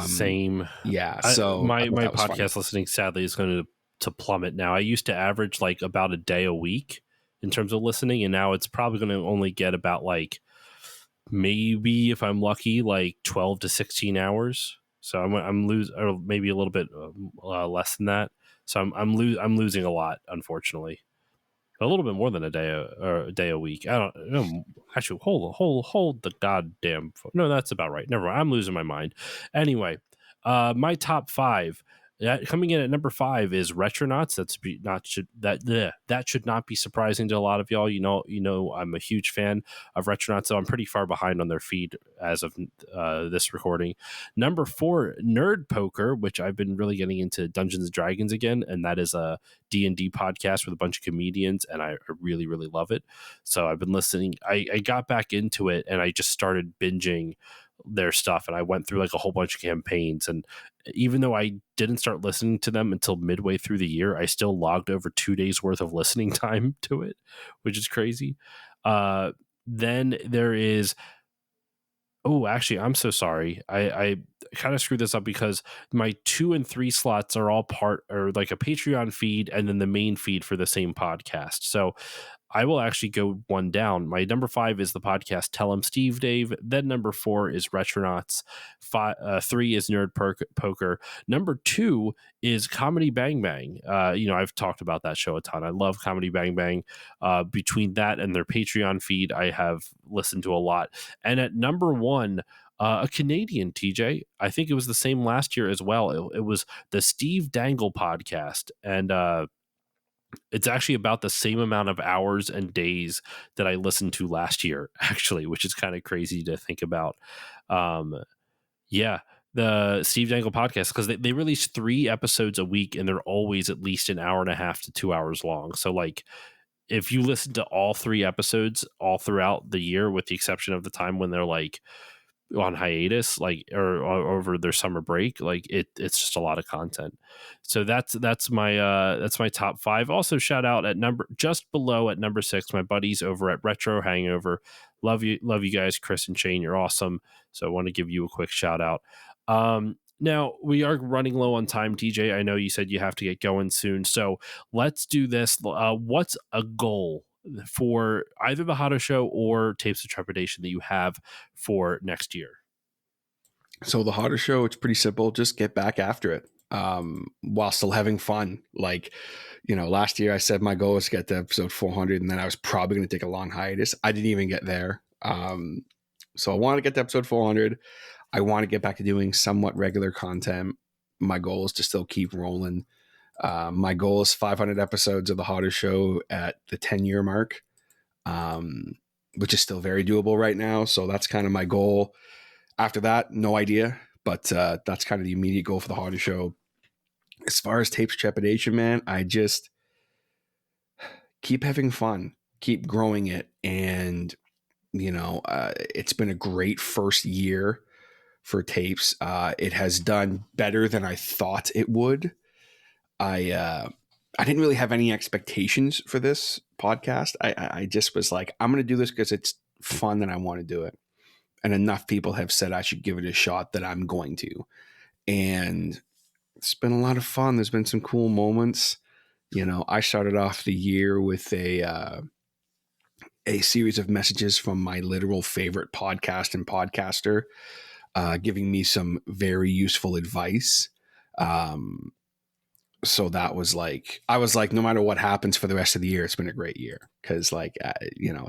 Same. Yeah, so I thought My that was fun. podcast listening sadly is going to plummet now. I used to average like about a day a week in terms of listening, and now it's probably going to only get about like maybe if I'm lucky like 12 to 16 hours. So I'm losing, or maybe a little bit less than that. So I'm losing a lot, unfortunately. A little bit more than a day or a day a week. I don't know. Actually, hold the goddamn phone. No, that's about right. Never mind. I'm losing my mind. Anyway, my top five. Coming in at number 5 is Retronauts. That should not be surprising to a lot of y'all. You know, I'm a huge fan of Retronauts, so I'm pretty far behind on their feed as of this recording. Number 4, Nerd Poker, which I've been really getting into Dungeons and Dragons again, and that is a D&D podcast with a bunch of comedians, and I really, really love it. So I've been listening. I got back into it, and I just started binging their stuff, and I went through like a whole bunch of campaigns. And even though I didn't start listening to them until midway through the year, I still logged over 2 days worth of listening time to it, which is crazy. Then there is Oh, actually, I'm so sorry. I kind of screwed this up because my 2 and 3 slots are all part or like a Patreon feed and then the main feed for the same podcast. So I will actually go one down. My number 5 is the podcast Tell 'em Steve Dave. Then number 4 is Retronauts. 3 is Poker. Number 2 is Comedy Bang Bang. I've talked about that show a ton. I love Comedy Bang Bang. Between that and their Patreon feed, I have listened to a lot. And at number 1, a Canadian TJ. I think it was the same last year as well. It was the Steve Dangle podcast. And it's actually about the same amount of hours and days that I listened to last year, actually, which is kind of crazy to think about. Yeah, the Steve Dangle podcast, because they release 3 episodes a week and they're always at least an hour and a half to 2 hours long. So, like, if you listen to all 3 episodes all throughout the year, with the exception of the time when they're like on hiatus, like or over their summer break, like it's just a lot of content. So that's my top 5. Also, shout out at number just below at number 6, my buddies over at Retro Hangover. Love you guys, Chris and Shane, you're awesome. So I want to give you a quick shout out. Now we are running low on time, TJ. I know you said you have to get going soon, so let's do this. What's a goal for either the Hodder Show or Tapes of Trepidation that you have for next year? So the Hodder Show, it's pretty simple. Just get back after it while still having fun. Like, last year I said my goal was to get to episode 400, and then I was probably going to take a long hiatus. I didn't even get there. So I want to get to episode 400. I want to get back to doing somewhat regular content. My goal is to still keep rolling. My goal is 500 episodes of the Hodder Show at the 10-year mark, which is still very doable right now. So that's kind of my goal. After that, no idea, but that's kind of the immediate goal for the Hodder Show. As far as Tapes Trepidation, man, I just keep having fun, keep growing it. And, it's been a great first year for Tapes. It has done better than I thought it would. I didn't really have any expectations for this podcast. I just was like, I'm going to do this because it's fun and I want to do it. And enough people have said I should give it a shot that I'm going to. And it's been a lot of fun. There's been some cool moments. I started off the year with a series of messages from my literal favorite podcast and podcaster, giving me some very useful advice. So that was like, I was like, no matter what happens for the rest of the year, it's been a great year. Cause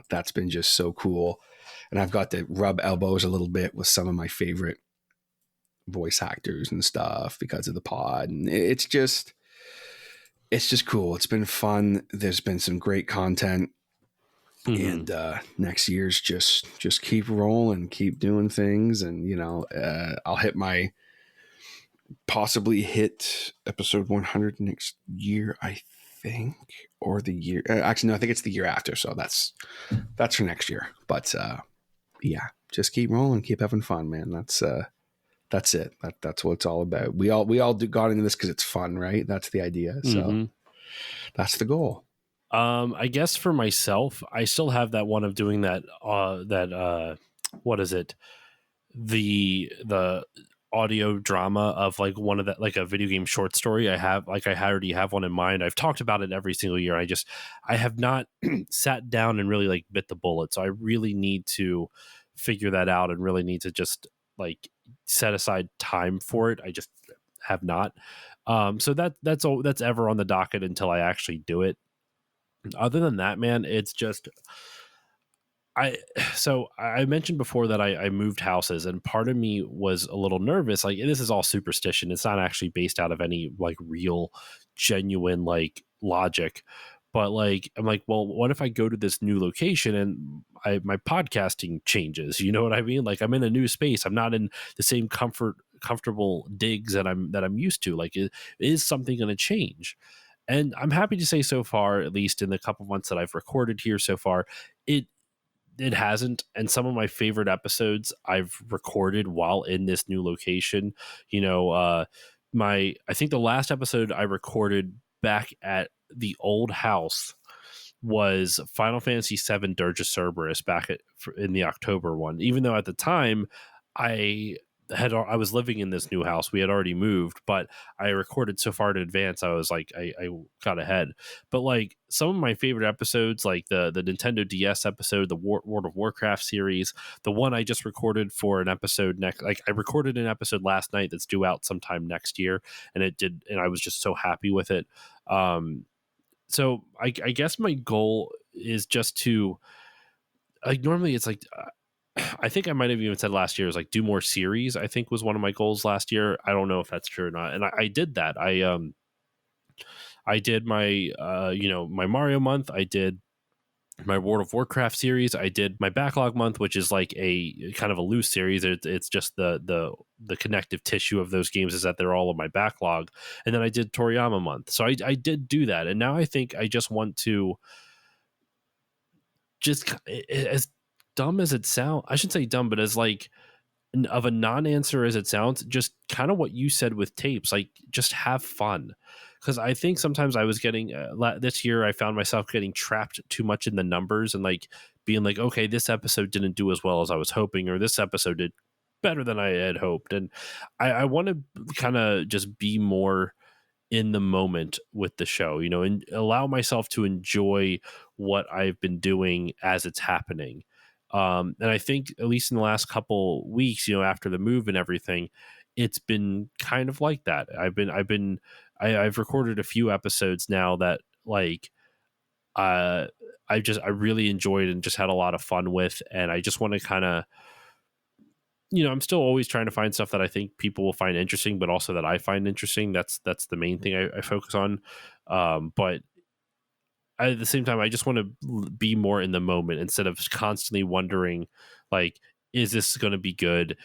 that's been just so cool. And I've got to rub elbows a little bit with some of my favorite voice actors and stuff because of the pod. And it's just cool. It's been fun. There's been some great content. Mm-hmm. And next year's just keep rolling, keep doing things. And, I'll possibly hit episode 100 next year, I think, or the year. Actually, no, I think it's the year after. So that's for next year. But yeah, just keep rolling, keep having fun, man. That's it. That's what it's all about. We all got into this because it's fun, right? That's the idea. So that's the goal. I guess for myself, I still have that one of doing that what is it, the audio drama of like one of the, like a video game short story. I already have one in mind. I've talked about it every single year. I have not sat down and really like bit the bullet. So I really need to figure that out and really need to just like set aside time for it. I just have not. So that's ever on the docket until I actually do it. Other than that, man, it's just I so I mentioned before that I moved houses, and part of me was a little nervous. Like, this is all superstition. It's not actually based out of any like real, genuine like logic. But like, I'm like, well, what if I go to this new location and my podcasting changes? You know what I mean? Like, I'm in a new space. I'm not in the same comfortable digs that I'm used to. Like, is something going to change? And I'm happy to say so far, at least in the couple months that I've recorded here so far, it hasn't. And some of my favorite episodes I've recorded while in this new location. You know, I think the last episode I recorded back at the old house was Final Fantasy VII Dirge of Cerberus in the October one. Even though at the time I I was living in this new house, we had already moved, but I recorded so far in advance. I was like, I got ahead. But like some of my favorite episodes, like the Nintendo DS episode, the World of Warcraft series, the one I just recorded for an episode next, like I recorded an episode last night that's due out sometime next year, and it did, and I was just so happy with it. So I guess my goal is just to, like, normally it's like I think I might have even said last year is like do more series. I think was one of my goals last year. I don't know if that's true or not, and I did that. I did my my Mario month. I did my World of Warcraft series. I did my backlog month, which is like a kind of a loose series. It's just the connective tissue of those games is that they're all in my backlog. And then I did Toriyama month. So I did do that, and now I think I just want to just, as dumb as it sounds, I shouldn't say dumb, but as like of a non-answer as it sounds, just kind of what you said with tapes, like just have fun. Because I think sometimes I was getting this year I found myself getting trapped too much in the numbers and like being like, okay, this episode didn't do as well as I was hoping, or this episode did better than I had hoped. And I want to kind of just be more in the moment with the show, and allow myself to enjoy what I've been doing as it's happening. And I think at least in the last couple weeks, after the move and everything, it's been kind of like that. I've recorded a few episodes now that like, uh, I really enjoyed and just had a lot of fun with, and I just want to kind of, I'm still always trying to find stuff that I think people will find interesting, but also that I find interesting. That's the main thing I focus on. But at the same time, I just want to be more in the moment instead of constantly wondering, like, is this going to be good?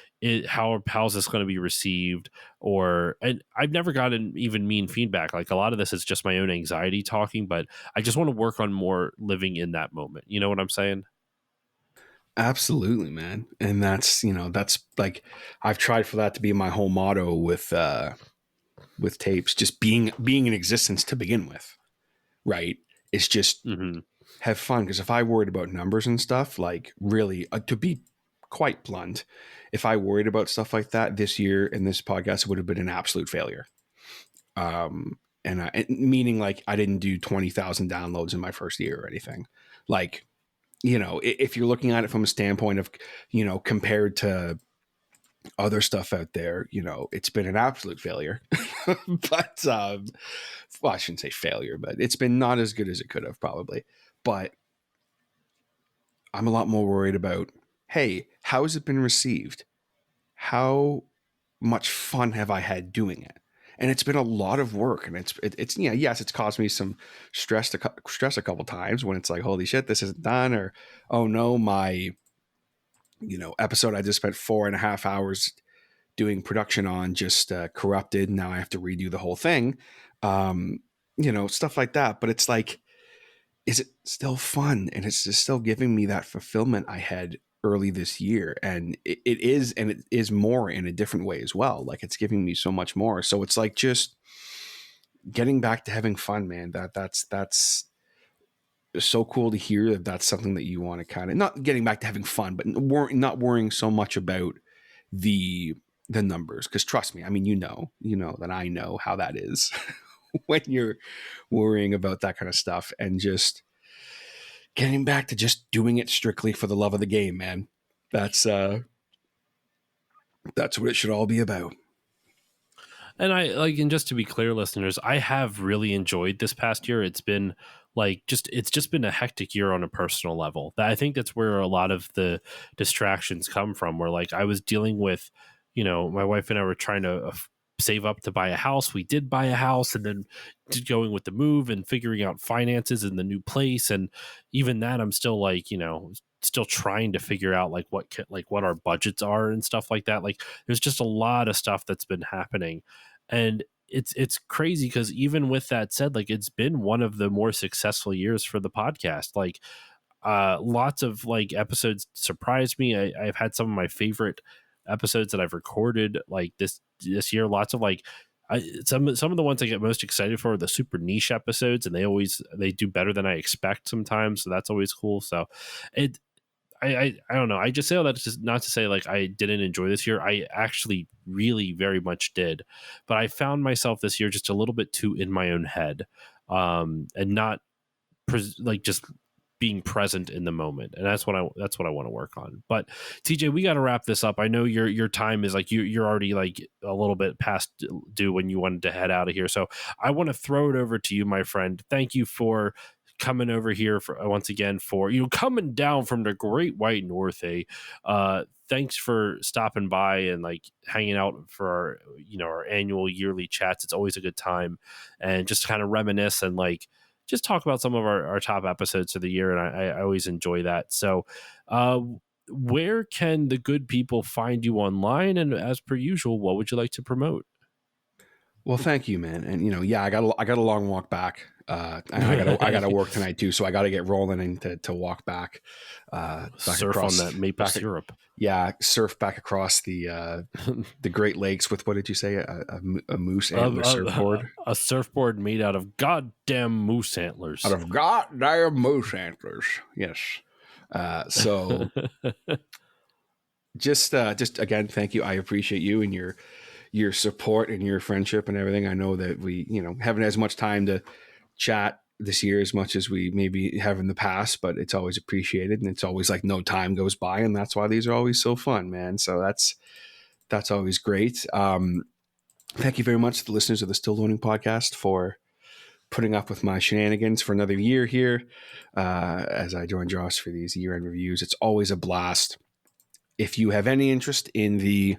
How's this going to be received? And I've never gotten even mean feedback. Like, a lot of this is just my own anxiety talking, but I just want to work on more living in that moment. You know what I'm saying? Absolutely, man. And that's like I've tried for that to be my whole motto with tapes, just being in existence to begin with, right? It's just Mm-hmm. have fun, because if I worried about numbers and stuff, like really, to be quite blunt, if I worried about stuff like that this year in this podcast, it would have been an absolute failure. Meaning like I didn't do 20,000 downloads in my first year or anything. Like, if you're looking at it from a standpoint of, compared to other stuff out there, it's been an absolute failure. But well, I shouldn't say failure, but it's been not as good as it could have probably. But I'm a lot more worried about, hey, how has it been received? How much fun have I had doing it? And it's been a lot of work, and it's yes, it's caused me some stress a couple times when it's like, holy shit, this isn't done, or oh no, my episode I just spent 4.5 hours doing production on just corrupted. Now I have to redo the whole thing, stuff like that. But it's like, is it still fun? And it's just still giving me that fulfillment I had early this year. And it is more in a different way as well. Like, it's giving me so much more. So it's like just getting back to having fun, man. That's so cool to hear that that's something that you want to kind of, not getting back to having fun, but not worrying so much about the numbers. Because trust me, I mean, you know that I know how that is when you're worrying about that kind of stuff, and just getting back to just doing it strictly for the love of the game, man. That's what it should all be about. And and just to be clear, listeners, I have really enjoyed this past year. It's been it's just been a hectic year on a personal level. I think that's where a lot of the distractions come from. Where like I was dealing with, my wife and I were trying to save up to buy a house. We did buy a house, and then going with the move and figuring out finances in the new place. And even that, I'm still still trying to figure out what our budgets are and stuff like that. Like there's just a lot of stuff that's been happening, and it's crazy because even with that said, like it's been one of the more successful years for the podcast. Like lots of like episodes surprised me. I've had some of my favorite episodes that I've recorded like this year. Lots of some of the ones I get most excited for are the super niche episodes, and they do better than I expect sometimes. So that's always cool. So it I don't know. I just say all that just not to say like I didn't enjoy this year. I actually really very much did, but I found myself this year just a little bit too in my own head, and not just being present in the moment, and that's what I want to work on. But TJ, we got to wrap this up. I know your time is like you're already like a little bit past due when you wanted to head out of here, so I want to throw it over to you, my friend. Thank you for coming over here for once again, for coming down from the Great White North. Thanks for stopping by and like hanging out for our annual yearly chats. It's always a good time, and just kind of reminisce and like just talk about some of our top episodes of the year. And I always enjoy that. So where can the good people find you online? And as per usual, what would you like to promote? Well, thank you, man. And yeah, I got a long walk back. And I gotta work tonight too, so I got to get rolling and to walk back. Back Surf across on that maple syrup. Yeah, surf back across the Great Lakes with, what did you say? A moose antler surfboard. A surfboard made out of goddamn moose antlers. Out of goddamn moose antlers. Yes. So just again, thank you. I appreciate you and your support and your friendship and everything. I know that we, haven't as much time to chat this year as much as we maybe have in the past, but it's always appreciated, and it's always like no time goes by, and that's why these are always so fun, man. So that's always great. Thank you very much to the listeners of the Still Loading podcast for putting up with my shenanigans for another year here, as I join Josh for these year-end reviews. It's always a blast. If you have any interest in the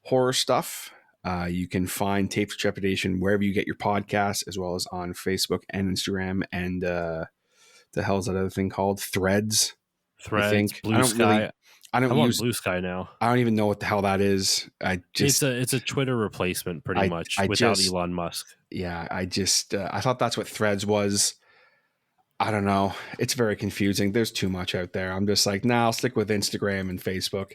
horror stuff, you can find Tapes of Trepidation wherever you get your podcasts, as well as on Facebook and Instagram, and the hell's that other thing called? Threads. Threads, I think. Blue Sky. I'm on Blue Sky now. I don't even know what the hell that is. It's a Twitter replacement, pretty much, without Elon Musk. Yeah, I thought that's what Threads was. I don't know. It's very confusing. There's too much out there. I'm just like, nah, I'll stick with Instagram and Facebook.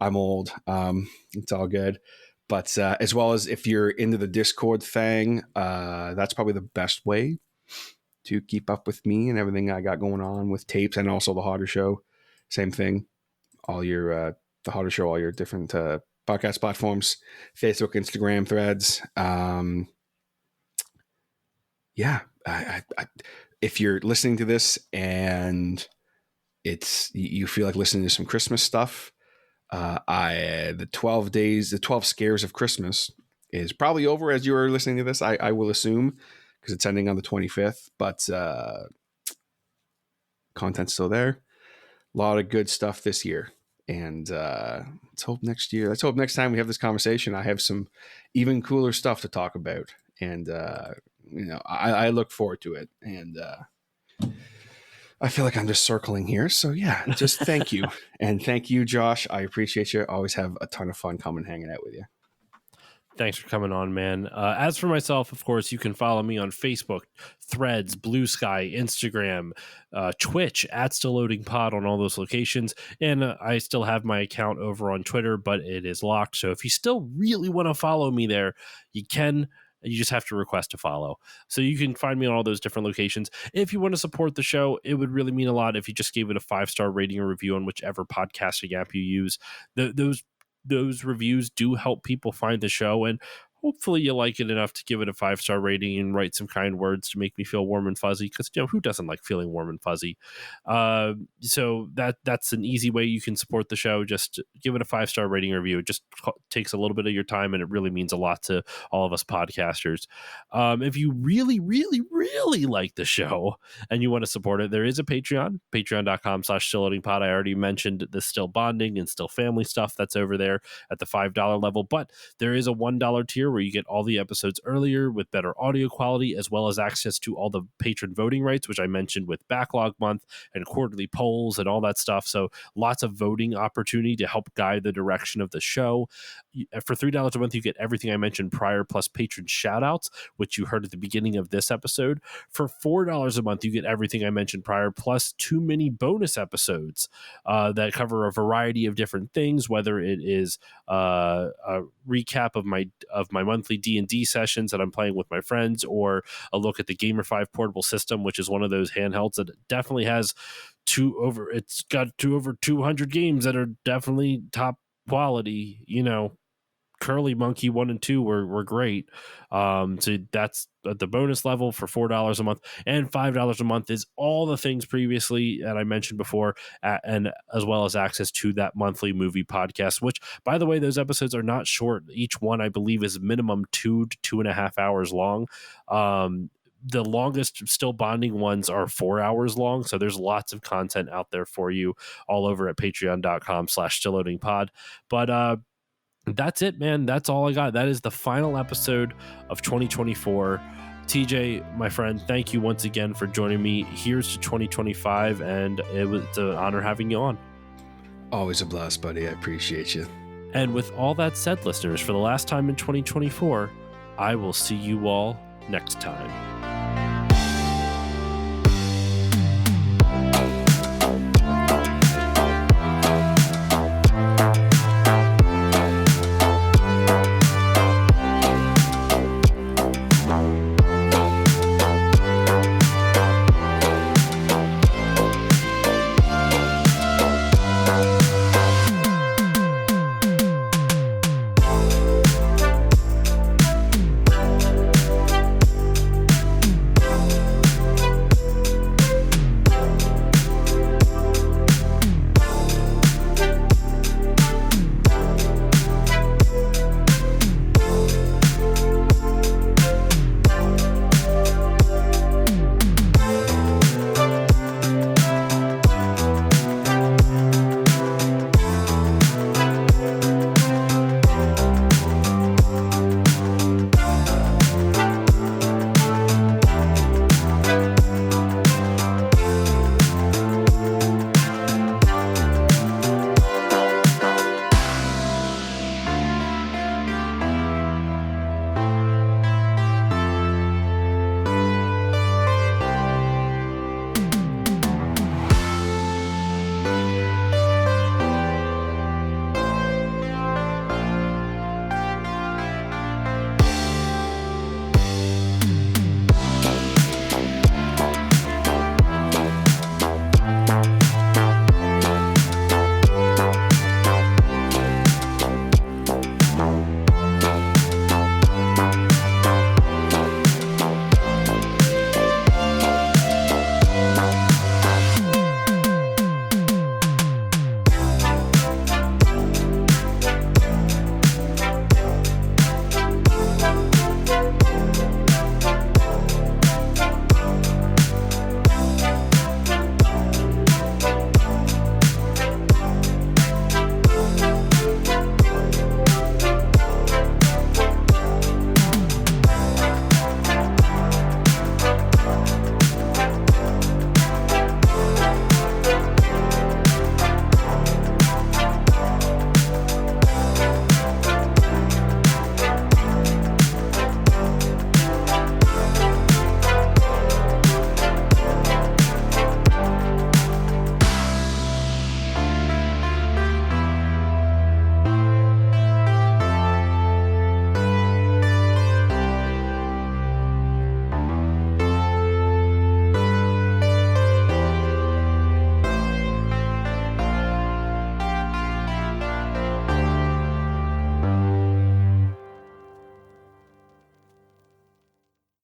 I'm old. It's all good. But as well as if you're into the Discord thing, that's probably the best way to keep up with me and everything I got going on with Tapes, and also the Hodder Show. Same thing. All your the Hodder Show, all your different podcast platforms, Facebook, Instagram, Threads. Yeah, if you're listening to this and you feel like listening to some Christmas stuff, the 12 scares of Christmas is probably over as you are listening to this. I will assume, because it's ending on the 25th, but content's still there. A lot of good stuff this year, and let's hope next time we have this conversation, I have some even cooler stuff to talk about, and I look forward to it. And I feel like I'm just circling here. So yeah, just thank you. And thank you, Josh. I appreciate you. Always have a ton of fun coming hanging out with you. Thanks for coming on, man. As for myself, of course, you can follow me on Facebook, Threads, Blue Sky, Instagram, Twitch, @StillLoadingPod on all those locations. And I still have my account over on Twitter, but it is locked. So if you still really want to follow me there, you can. You just have to request to follow. So you can find me on all those different locations. If you want to support the show, it would really mean a lot if you just gave it a 5-star rating or review on whichever podcasting app you use. Those reviews do help people find the show, and hopefully you like it enough to give it a 5-star rating and write some kind words to make me feel warm and fuzzy, because who doesn't like feeling warm and fuzzy? So that's an easy way you can support the show. Just give it a 5-star rating review. It just takes a little bit of your time, and it really means a lot to all of us podcasters. If you really, really, really like the show and you want to support it, there is a patreon.com/stillloadingpod. I already mentioned the still bonding and still family stuff that's over there at the $5 level, but there is a $1 tier where you get all the episodes earlier with better audio quality, as well as access to all the patron voting rights, which I mentioned with backlog month and quarterly polls and all that stuff. So lots of voting opportunity to help guide the direction of the show. For $3 a month, you get everything I mentioned prior, plus patron shout outs, which you heard at the beginning of this episode. For $4 a month, you get everything I mentioned prior, plus 2 mini bonus episodes that cover a variety of different things, whether it is a recap of my monthly D&D sessions that I'm playing with my friends, or a look at the Gamer 5 portable system, which is one of those handhelds that definitely has it's got over 200 games that are definitely top quality. Curly Monkey 1 and 2 were great. So that's at the bonus level for $4 a month, and $5 a month is all the things previously that I mentioned before, and as well as access to that monthly movie podcast, which, by the way, those episodes are not short. Each one, I believe, is minimum 2 to 2.5 hours long. The longest still bonding ones are 4 hours long. So there's lots of content out there for you all over at patreon.com/stillloadingpod. But, that's it, man. That's all I got. That is the final episode of 2024. TJ, my friend, thank you once again for joining me. Here's to 2025, and it's an honor having you on. Always a blast, buddy. I appreciate you. And with all that said, listeners, for the last time in 2024, I will see you all next time.